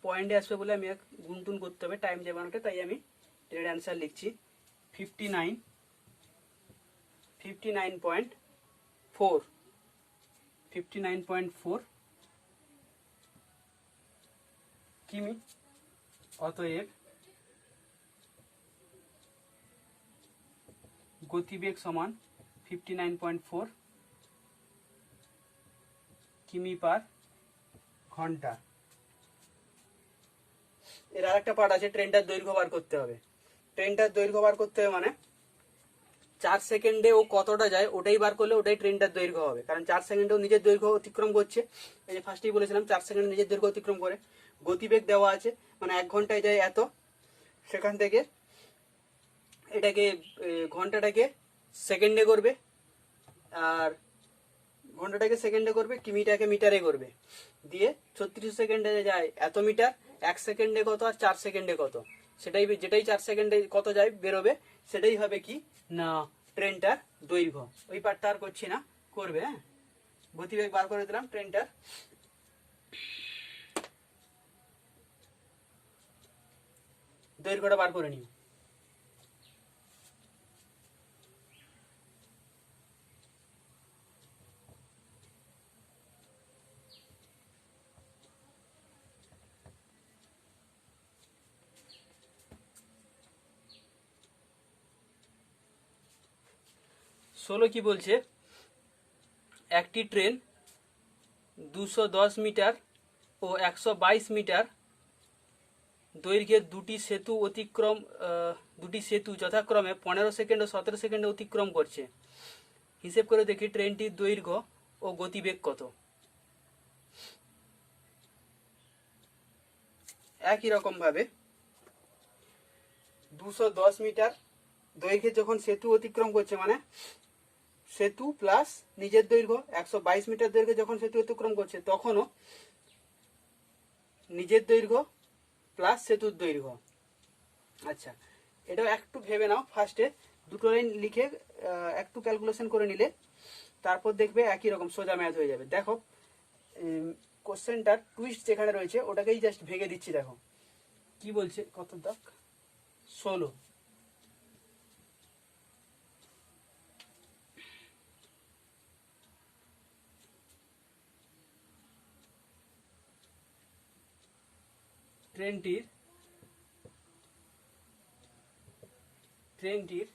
Speaker 1: পয়েন্টে আসবে বলে আমি এক গুনটুন করতে হবে, টাইম যাবে অনেকটা, তাই আমি এর অ্যান্সার লিখছি 59.4 কিমি। অতএব গতিবেগ সমান 59.4 কিমি পার ঘন্টা। এর আরেকটা পার্ট আছে, ট্রেনটার দৈর্ঘ্য বার করতে হবে। ট্রেনটার দৈর্ঘ্য বার করতে হবে মানে 4 সেকেন্ডে ও কতটা যায় ওটাই বার করলে ওটাই ট্রেনটার দৈর্ঘ্য হবে, কারণ 4 সেকেন্ডে ও নিজের দৈর্ঘ্য অতিক্রম করছে। এই যে ফার্স্টেই বলেছিলাম 4 সেকেন্ডে নিজের দৈর্ঘ্য অতিক্রম করে। গতিবেগ দেওয়া আছে, মানে 1 ঘন্টায় যায় এত, সেখান থেকে এটাকে ঘন্টাটাকে সেকেন্ডে করবে, আর ঘন্টাটাকে সেকেন্ডে করবে, কিমিটাকে মিটারে করবে, দিয়ে 36 সেকেন্ডে যায় এত মিটার, 1 সেকেন্ডে কত আর 4 সেকেন্ডে কত, সেটাই যেটাই 4 সেকেন্ডে কত যায় বেরোবে সেটাই হবে কি না ট্রেনটার দৈর্ঘ্য। ওই পার্টটা আর করছি না, করবে। হ্যাঁ, গতিবেগ বার করে দিলাম, ট্রেনটার দৈর্ঘ্যটা বার করে নিও। ষোলো কি বলছে, একটি ট্রেন 210 মিটার ও 122 মিটার দৈর্ঘ্যের দুটি সেতু যথাক্রমে 15 সেকেন্ড ও 17 সেকেন্ডে অতিক্রম করছে। হিসেব করে দেখি ট্রেনটির দৈর্ঘ্য ও গতিবেগ কত। একই রকম ভাবে 210 মিটার দৈর্ঘ্যে যখন সেতু অতিক্রম করছে, মানে সেতু প্লাস নিজের দৈর্ঘ্য, 122 মিটার দৈর্ঘ্যে যখন সেতু অতিক্রম করছে তখনও নিজের দৈর্ঘ্য প্লাস সেতুর দৈর্ঘ্য। আচ্ছা, এটাও একটু ভেবে নাও, ফার্স্টে দুটো লাইন লিখে একটু ক্যালকুলেশন করে নিলে তারপর দেখবে একই রকম সোজা ম্যাথ হয়ে যাবে। দেখো কোশ্চেনটার টুইস্ট যেখানে রয়েছে ওটাকেই জাস্ট ভেঙে দিচ্ছি। দেখো কি বলছে, কত দাগ, 16। ট্রেনটির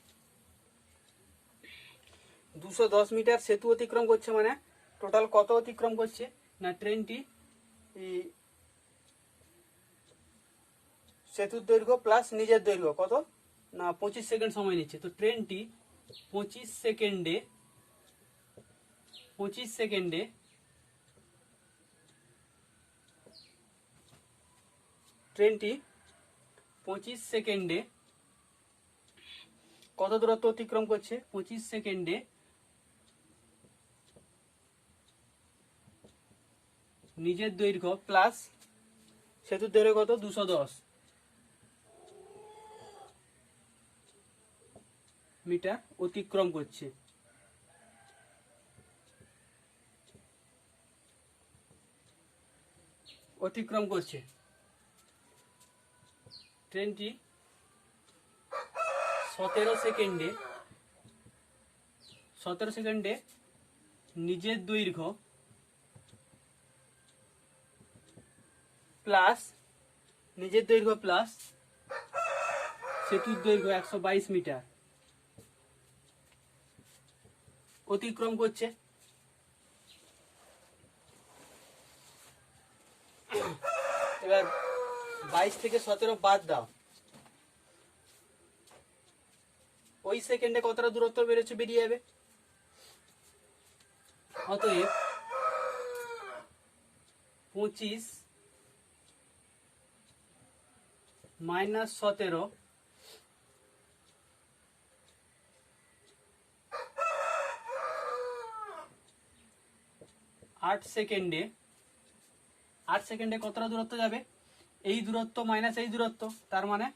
Speaker 1: 210 মিটার সেতু অতিক্রম করছে, মানে টোটাল কত অতিক্রম করছে না ট্রেনটি সেতুর দৈর্ঘ্য প্লাস নিজের দৈর্ঘ্য কত না 25 সেকেন্ড সময় নিচ্ছে। তো ট্রেনটি 25 সেকেন্ডে 25 সেকেন্ডে কত দূরত্ব অতিক্রম করছে, 25 সেকেন্ডে নিজের দৈর্ঘ্য প্লাস সেতুর দৈর্ঘ্য কত 210 মিটার অতিক্রম করছে। ট্রেনটি 17 সেকেন্ডে নিজের দৈর্ঘ্য প্লাস সেতুর দৈর্ঘ্য 122 মিটার অতিক্রম করছে। এবার 22 থেকে 17 বাদ দাও, ওই সেকেন্ডে কতটা দূরত্ব বেরিয়ে যাবে। অতএব 25 মাইনাস 17 8 সেকেন্ডে কতটা দূরত্ব যাবে, এই দূরত্ব মাইনাস এই দূরত্ব, তার মানে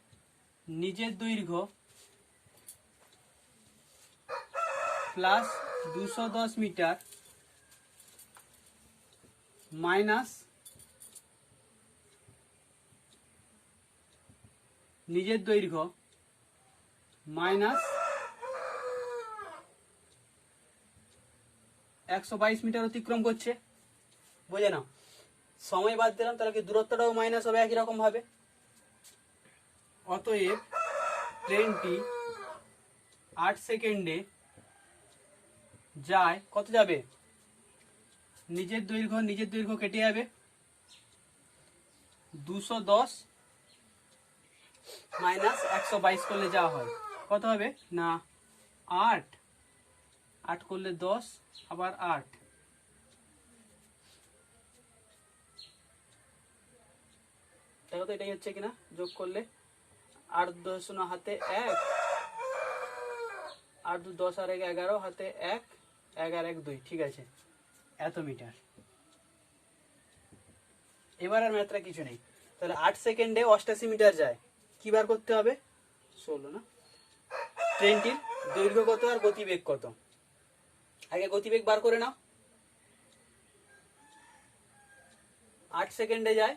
Speaker 1: নিজের দৈর্ঘ্য প্লাস 210 মিটার মাইনাস নিজের দৈর্ঘ্য মাইনাস 122 মিটার অতিক্রম করছে। বোঝে না, সময় বাদ দিলাম তাহলে কি দূরত্বটাও মাইনাস হবে একই রকম ভাবে। অতএব ট্রেনটি 8 সেকেন্ডে যায়, কত যাবে, নিজের দৈর্ঘ্য কেটে যাবে, 210 মাইনাস 122 করলে যা হয় কত হবে না 8 করলে 10 আবার 8, দেখো তো এটাই হচ্ছে কিনা, যোগ করলে 8 10 হাতে 1, 8 2 10 আর 1 11 হাতে 1, 1 আর 1 2, ঠিক আছে, এত মিটার। এবার আর ম্যাথটা কিছু নেই। তাহলে 8 সেকেন্ডে 88 মিটার যায়, কি বার করতে হবে? 16 না? ট্রেনটির দৈর্ঘ্য কত আর গতিবেগ কত? আগে গতিবেগ বার করে নাও। 8 সেকেন্ডে যায়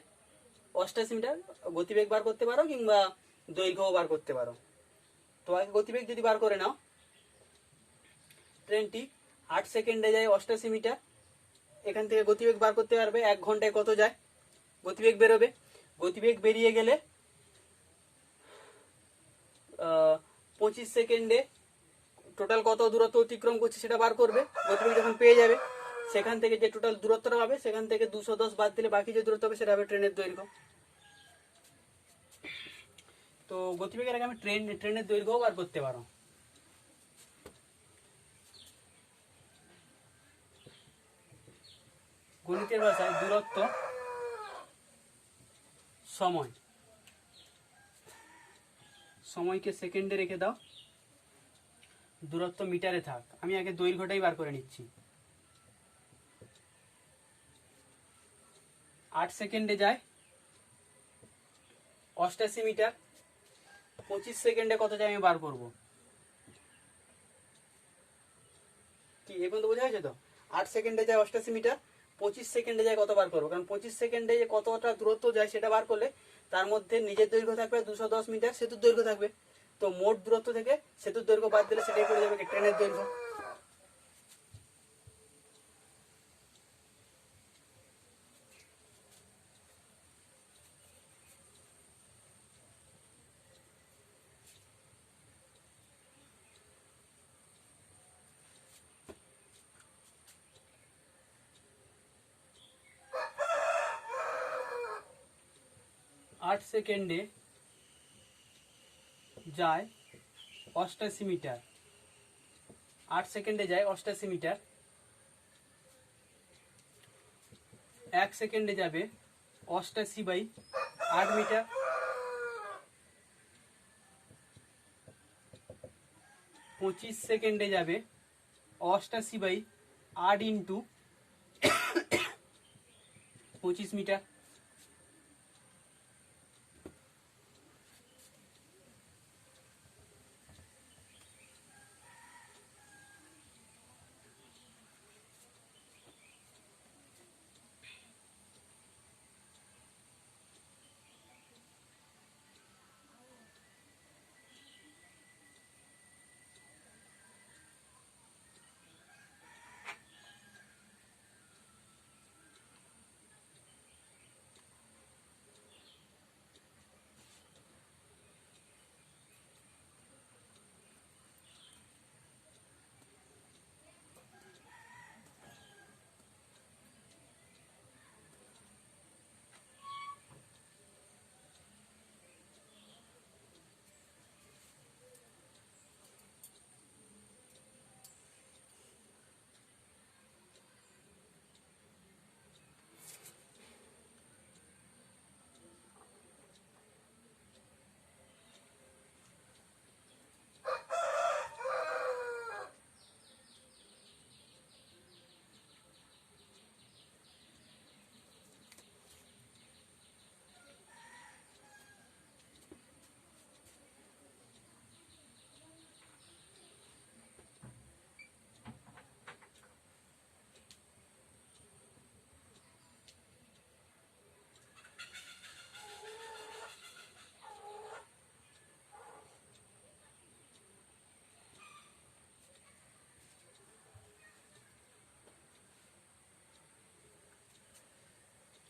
Speaker 1: 88 মিটার, গতিবেগ বার করতে পারো কিংবা দৈর্ঘ্যও বার করতে পারো। তো আগে গতিবেগ যদি বার করে নাও, ট্রেনটি 8 সেকেন্ডে যায় 88 মিটার, এখান থেকে গতিবেগ বার করতে পারবে 1 ঘন্টায় কত যায় গতিবেগ বেরোবে। গতিবেগ বেরিয়ে গেলে 25 সেকেন্ডে টোটাল কত দূরত্ব অতিক্রম করছে সেটা বার করবে। গতিবেগ যখন পেয়ে যাবে, সেখান থেকে যে টোটাল দূরত্বটা পাবে সেখান থেকে 210 বাদ দিলে বাকি যে দূরত্ব হবে সেটা হবে ট্রেনের দৈর্ঘ্য। তো গতিবেগের আগে আমি ট্রেনের দৈর্ঘ্যও বার করতে পারো। গণিতের ভাষায় দূরত্ব সময়, সময়কে সেকেন্ডে রেখে দাও, দূরত্ব মিটারে থাক। আমি আগে দৈর্ঘ্যটাই বার করে নিচ্ছি। 8 সেকেন্ডে যায় 88 মিটার, 25 সেকেন্ডে কত যায় আমি বার করব। কি এখন তো বোঝা গেছে তো? 8 সেকেন্ডে যায় 88 মিটার, 25 সেকেন্ডে যায় কত বার করবো, কারণ 25 সেকেন্ডে যে কতটা দূরত্ব যায় সেটা বার করলে তার মধ্যে নিজের দৈর্ঘ্য থাকবে 210 মিটার, সেতুর দৈর্ঘ্য থাকবে। তো মোট দূরত্ব থেকে সেতুর দৈর্ঘ্য বাদ দিলে সেটাই পড়ে যাবে ট্রেনের দৈর্ঘ্য। आठ सेकेंडे যায় 88 মিটার, 8 সেকেন্ডে যায় 88 মিটার, 1 সেকেন্ডে যাবে 88/8 মিটার, 25 সেকেন্ডে যাবে 88/8 ইন্টু 25 মিটার।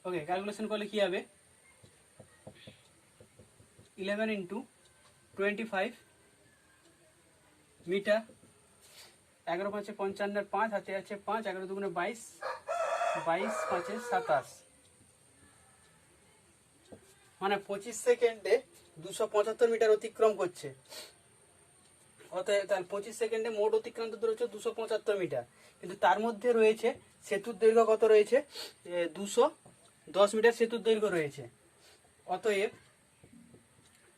Speaker 1: ওকে, ক্যালকুলেশন করলে কি হবে? 11 ইন্টু 25 মিটার, 11 5 55, 5 হাতে আছে 5, 11 2 22, 22 5 27, মানে 25 সেকেন্ডে 275 মিটার অতিক্রম করছে। অতএব তার 25 সেকেন্ডে মোট অতিক্রান্ত দূরত্ব 275 মিটার, কিন্তু তার মধ্যে রয়েছে সেতুর দৈর্ঘ্য কত রয়েছে? 210 মিটার সেতুর দৈর্ঘ্য রয়েছে। অতএব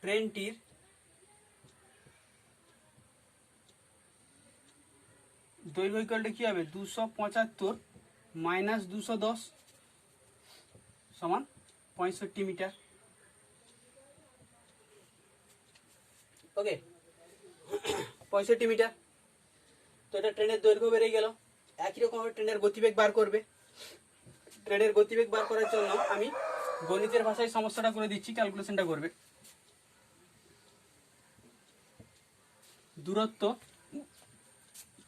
Speaker 1: ট্রেনটির দৈর্ঘ্য ইকুয়ালটা কি হবে 275 মাইনাস 210 সমান 65 মিটার। ওকে, 65 মিটার। তো এটা ট্রেনের দৈর্ঘ্য বেড়ে গেল। একই রকম ভাবে ট্রেনের গতিবেগ বার করবে। ট্রেনের গতিবেগ বার করার জন্য আমি গণিতের ভাষায় সমস্যাটা করে দিচ্ছি, ক্যালকুলেশনটা করবে। দূরত্ব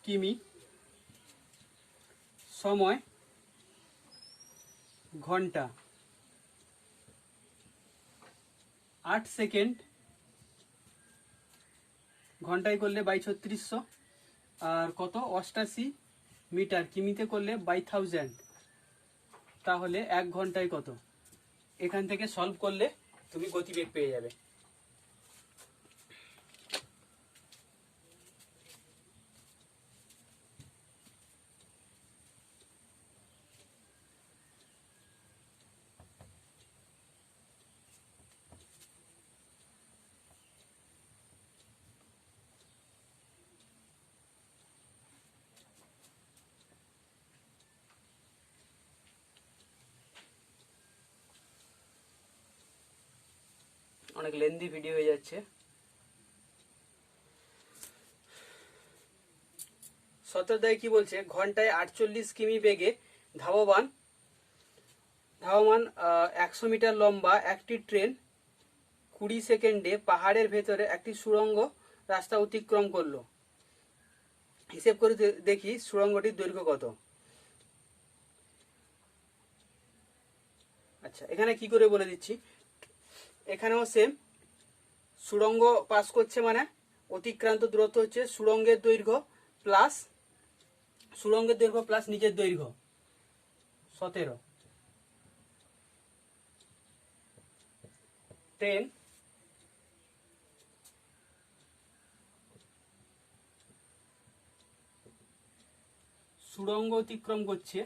Speaker 1: কিমি, সময় ঘন্টা, 8 সেকেন্ড, ঘন্টায় করলে বাই 3600, আর কত 88 মিটার, কিমিতে করলে বাই 1000, তাহলে 1 ঘন্টায় কত? এখান থেকে সলভ করলে তুমি গতিবেগ পেয়ে যাবে। অনেক লেন্দি ভিডিও হয়ে যাচ্ছে। 17 কি বলছে? ঘন্টায় 48 কিমি বেগে ধাবমান 100 মিটার লম্বা একটি ট্রেন 20 সেকেন্ডে পাহাড়ের ভেতরে একটি সুড়ঙ্গ রাস্তা অতিক্রম করলো। হিসেব করে দেখি সুড়ঙ্গটির দৈর্ঘ্য কত। আচ্ছা, এখানে কি করে বলে দিচ্ছি। এখানেও সেম, সুড়ঙ্গ পাস করছে মানে অতিক্রান্ত দূরত্ব হচ্ছে সুড়ঙ্গের দৈর্ঘ্য প্লাস নিজের দৈর্ঘ্য 17। ট্রেন সুড়ঙ্গ অতিক্রম করছে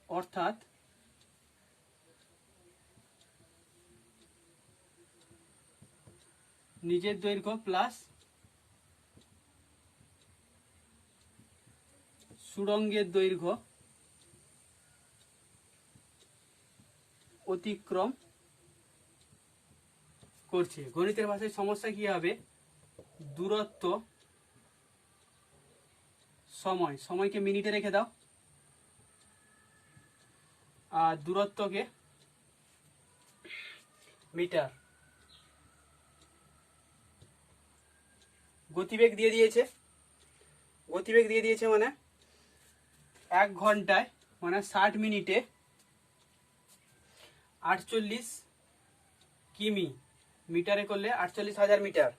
Speaker 1: অর্থাৎ নিজের দৈর্ঘ্য প্লাস সুড়ঙ্গের দৈর্ঘ্য অতিক্রম করছে। গণিতের ভাষায় সমস্যা কি হবে? দূরত্ব সময়কে মিনিটে রেখে দাও, আর দূরত্বকে মিটার। গতিবেগ দিয়ে দিয়েছে মানে 1 ঘন্টায় মানে 60 মিনিটে 48 কিমি, মিটারে করলে 48,000 মিটার।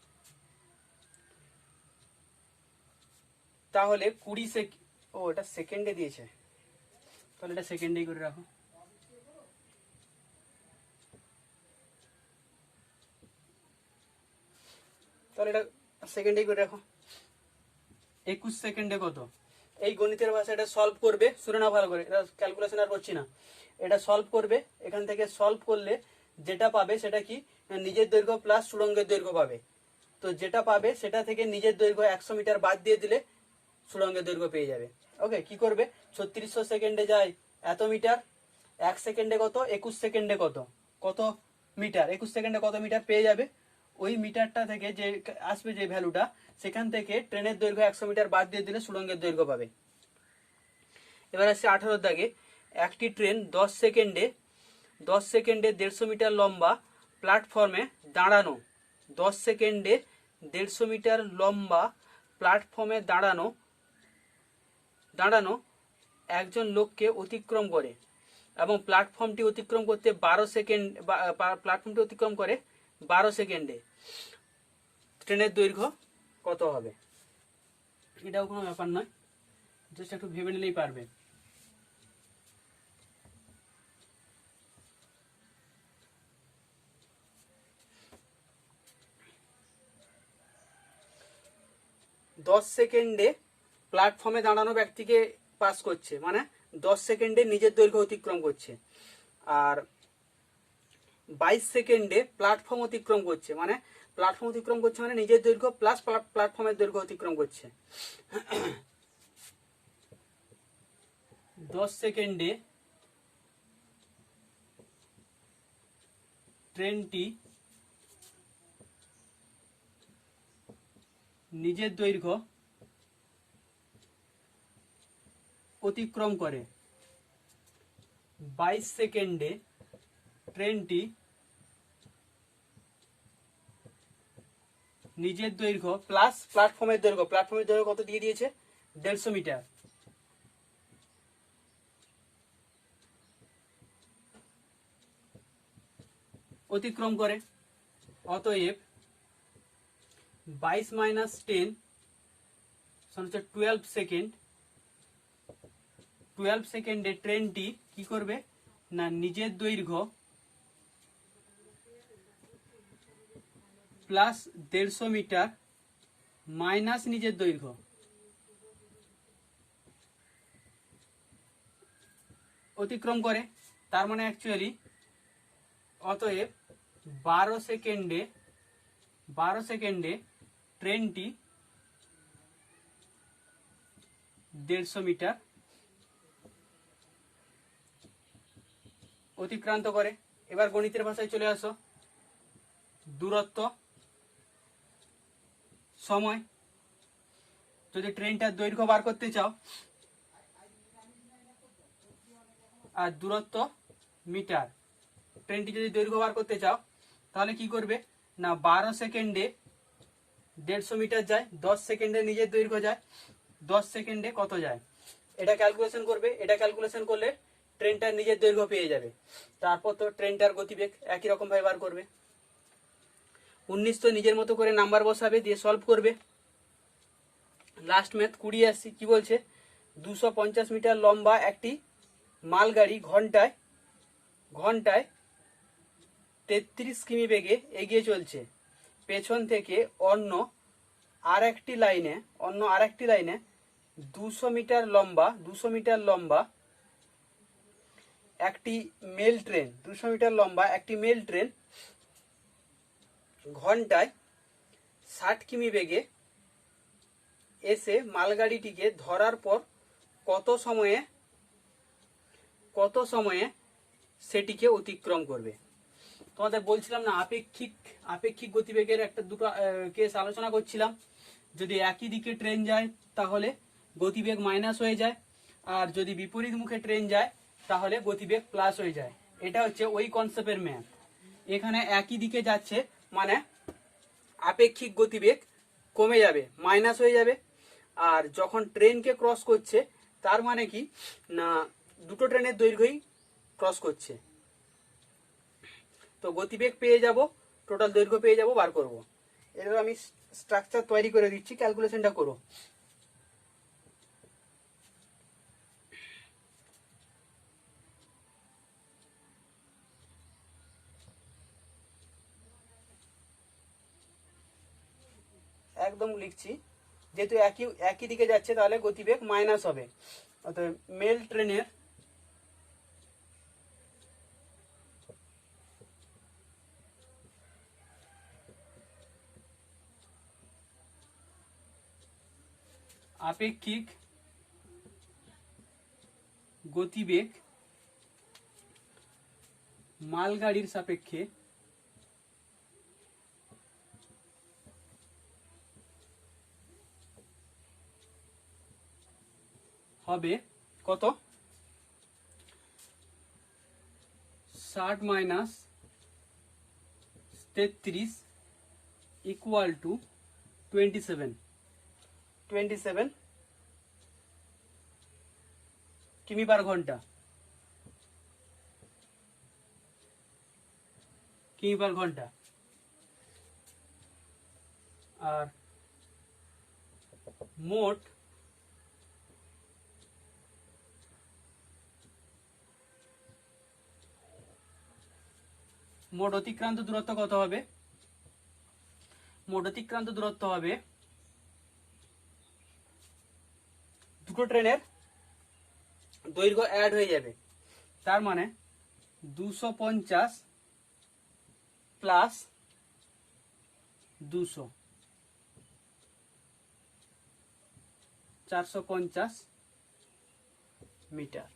Speaker 1: তাহলে 20 সেকেন্ড, এটা সেকেন্ডে দিয়েছে, তাহলে এটা সেকেন্ডেই করে রাখো। তাহলে এটা সেকেন্ডেই করে রাখো। 21 সেকেন্ডে কত? এই গণিতের ভাষা এটা সলভ করবে, শুনে নাও ভালো করে, এটা ক্যালকুলেশন আর করছি না। এটা সলভ করবে, এখান থেকে সলভ করলে যেটা পাবে সেটা কি, নিজের দৈর্ঘ্য প্লাস সুড়ঙ্গের দৈর্ঘ্য পাবে। তো যেটা পাবে সেটা থেকে নিজের দৈর্ঘ্য 100 মিটার বাদ দিয়ে দিলে সুড়ঙ্গের দৈর্ঘ্য পেয়ে যাবে। ওকে, কি করবে? 3600 সেকেন্ডে যায় এত মিটার, 1 সেকেন্ডে কত, 21 সেকেন্ডে কত মিটার, 21 সেকেন্ডে কত মিটার পেয়ে যাবে। ওই মিটারটা থেকে যে আসবে যে ভ্যালুটা, সেখান থেকে ট্রেনের দৈর্ঘ্য 100 মিটার বাদ দিয়ে দিলে সুড়ঙ্গের দৈর্ঘ্য পাবে। এবার আসছে 18 দাগে। একটি ট্রেন 10 সেকেন্ডে 150 মিটার লম্বা প্ল্যাটফর্মে দাঁড়ানো 10 সেকেন্ডে 150 মিটার লম্বা প্ল্যাটফর্মে দাঁড়ানো একজন লোককে অতিক্রম করে এবং প্ল্যাটফর্মটি অতিক্রম করতে 12 সেকেন্ডে। ট্রেনের দৈর্ঘ্য কত হবে? এটাও কোনো ব্যাপার নয়, জাস্ট একটু ভেবে নিলেই পারবে। দশ সেকেন্ডে প্ল্যাটফর্মে দাঁড়ানো ব্যক্তিকে পাস করছে মানে 10 সেকেন্ডে নিজের দৈর্ঘ্য অতিক্রম করছে। আর 22 সেকেন্ডে প্ল্যাটফর্ম অতিক্রম করছে, মানে প্ল্যাটফর্ম অতিক্রম করছে মানে নিজের দৈর্ঘ্য প্লাস প্ল্যাটফর্মের দৈর্ঘ্য অতিক্রম করছে। 10 সেকেন্ডে ট্রেনটি নিজের দৈর্ঘ্য অতিক্রম করে। 22 সেকেন্ডে ট্রেনটি নিজের দৈর্ঘ্য প্লাস প্ল্যাটফর্মের দৈর্ঘ্য কত দিয়ে দিয়েছে? 150 মিটার। অতিক্রম করে। অতএব 22 মাইনাস 10 হচ্ছে 12 সেকেন্ড। 12 সেকেন্ডে ট্রেনটি কি করবে না নিজের দৈর্ঘ্য প্লাস 150 মিটার মাইনাস নিজের দৈর্ঘ্য অতিক্রম করে। তার মানে অ্যাকচুয়ালি অতএব 12 সেকেন্ডে ট্রেনটি 150 মিটার অতিক্রান্ত করে। এবার গণিতের ভাষায় চলে আসো। দূরত্ব সময়, যদি ট্রেনটার দৈর্ঘ্য বার করতে চাও আর দূরত্ব মিটার, ট্রেনটি যদি দৈর্ঘ্য বার করতে চাও তাহলে কি করবে না 12 সেকেন্ডে 150 মিটার যায়, 10 সেকেন্ডে নিজের দৈর্ঘ্য যায়, 10 সেকেন্ডে কত যায় এটা ক্যালকুলেশন করবে। এটা ক্যালকুলেশন করলে ট্রেনটার নিজের দৈর্ঘ্য পেয়ে যাবে। তারপর তো ট্রেনটার গতিবেগ একই রকম ভাবে বার করবে। 19 তো নিজের মতো করে নাম্বার বসাবে, দিয়ে সলভ করবে। লাস্ট ম্যাথ 20 আসছি। কি বলছে? 250 মিটার লম্বা একটি মালগাড়ি ঘন্টায় 33 কিমি বেগে এগিয়ে চলছে। পেছন থেকে অন্য আরেকটি লাইনে 200 মিটার লম্বা একটি মেল ট্রেন ঘন্টায় 60 কিমি বেগে এসে মালগাড়িটিকে ধরার পর কত সময়ে সেটিকে অতিক্রম করবে। তোমাদের বলছিলাম না আপেক্ষিক গতিবেগের দুটো কেস আলোচনা করছিলাম। যদি একই দিকে ট্রেন যায় তাহলে গতিবেগ মাইনাস হয়ে যায়, আর যদি বিপরীত মুখে ট্রেন যায় তাহলে গতিবেগ প্লাস হয়ে যায়। এটা হচ্ছে ওই কনসেপ্টের ম্যাথ। এখানে একই দিকে যাচ্ছে মানে আপেক্ষিক গতিবেগ কমে যাবে, মাইনাস হয়ে যাবে। আর যখন ট্রেনকে ক্রস করছে তার মানে কি না দুটো ট্রেনের দৈর্ঘ্যই ক্রস করছে, তো গতিবেগ পেয়ে যাব, টোটাল দৈর্ঘ্য পেয়ে যাব, বার করব। এবার আমি স্ট্রাকচার তৈরি করে দিচ্ছি, ক্যালকুলেশনটা করো। একদম লিখছি, যেহেতু একই দিকে যাচ্ছে তাহলে গতিবেগ মাইনাস হবে। অতএব মেল ট্রেনের আপেক্ষিক গতিবেগ মালগাড়ির সাপেক্ষে হবে কত? 60 মাইনাস 33 ইকুয়াল টু 27 কিমি পার ঘন্টা। আর মোট অতিক্রান্ত দূরত্ব কত হবে? দুটো ট্রেনের দৈর্ঘ্য অ্যাড হয়ে যাবে, তার মানে 250 প্লাস 200, 450 মিটার।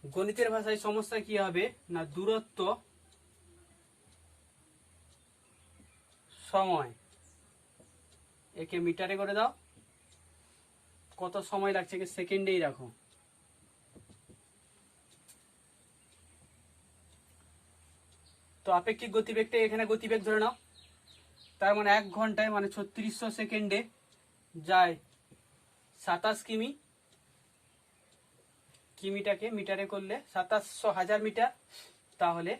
Speaker 1: গণিতের ভাষায় সমস্যা কি হবে না দূরত্ব সময়, একে মিটারে করে দাও, কত সময় লাগছে একে সেকেন্ডেই রাখো। তো আপেক্ষিক গতিবেগটা এখানে গতিবেগ ধরে নাও, তার মানে 1 ঘন্টায় মানে 3600 সেকেন্ডে যায় 27 কিমি। কিমিটাকে মিটারে করলে 2700 মিটার, তাহলে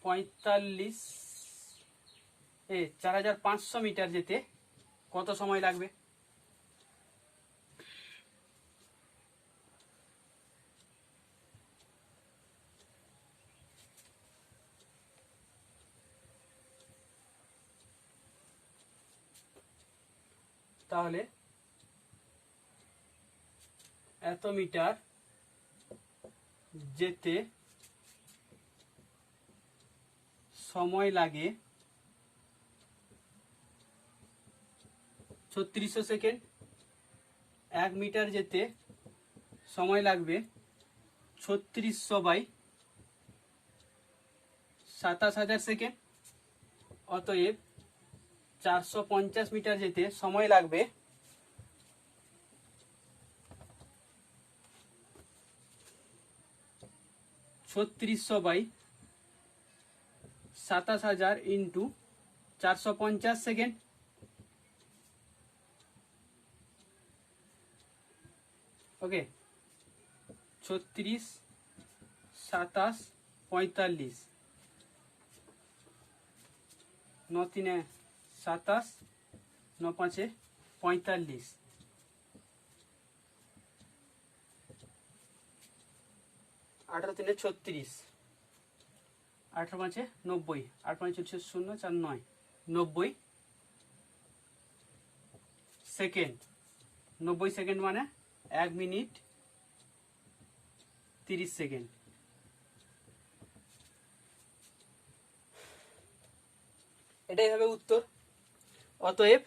Speaker 1: 4500 মিটার যেতে কত সময় লাগবে? তাহলে এত মিটার যেতে সময় লাগে 3600 সেকেন্ড। 1 মিটার যেতে সময় লাগবে 3600/27000 সেকেন্ড। অতএব 450 মিটার যেতে সময় লাগবে 3600/27000 ইন্টু 450 সেকেন্ড। ওকে, 36, 27, 45, 9 3 27, 9 5 45, 18 3 36, 18 5 90, 8 5 হচ্ছে 0 4 9, 90 সেকেন্ড। 90 সেকেন্ড মানে 1 মিনিট 30 সেকেন্ড। এটাই হবে উত্তর। অতএব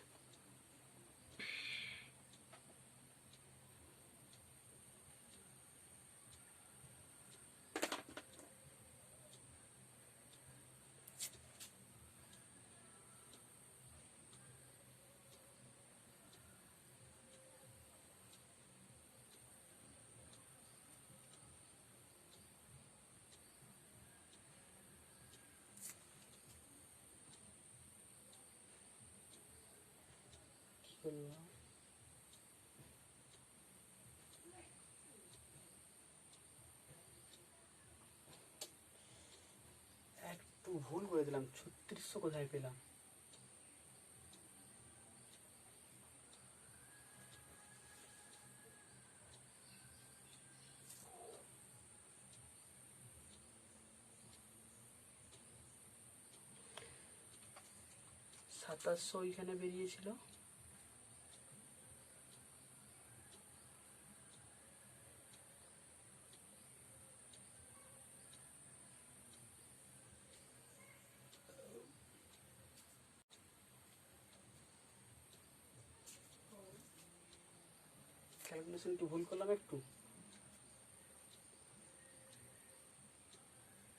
Speaker 1: একটু ভুল করে দিলাম, 3600 কোথায় পেলাম? সাতাশশো ওইখানে বেরিয়েছিল, ক্যালকুলেশন কি ভুল করলাম একটু?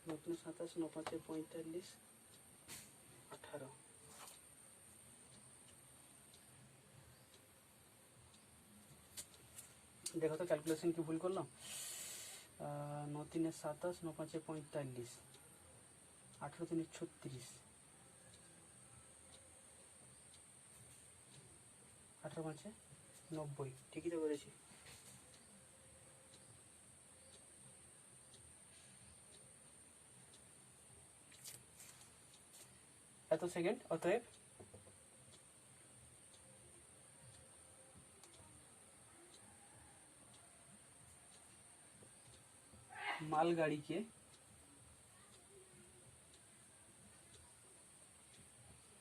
Speaker 1: নতুন 27, 9 5 45, 18। দেখো তো ক্যালকুলেশন কি ভুল করলাম? 9 3 27, 9 5 45, 18 3 36, 18 5 90। ঠিকই তো করেছি। এত সেকেন্ড। অতএব মালগাড়িকে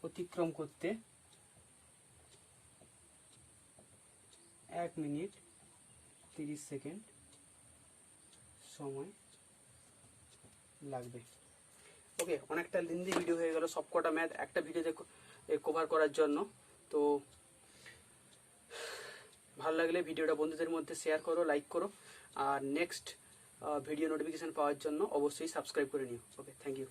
Speaker 1: অতিক্রম করতে 1 মিনিট 30 সেকেন্ড সময় লাগবে। ওকে, অনেকটা লেন্দি ভিডিও হয়ে গেল সব কটা ম্যাথ একটা ভিডিওতে কভার করার জন্য। তো ভালো লাগলে ভিডিওটা বন্ধুদের মধ্যে শেয়ার করো, লাইক করো, আর নেক্সট ভিডিও নোটিফিকেশান পাওয়ার জন্য অবশ্যই সাবস্ক্রাইব করে নিও। ওকে, থ্যাংক ইউ।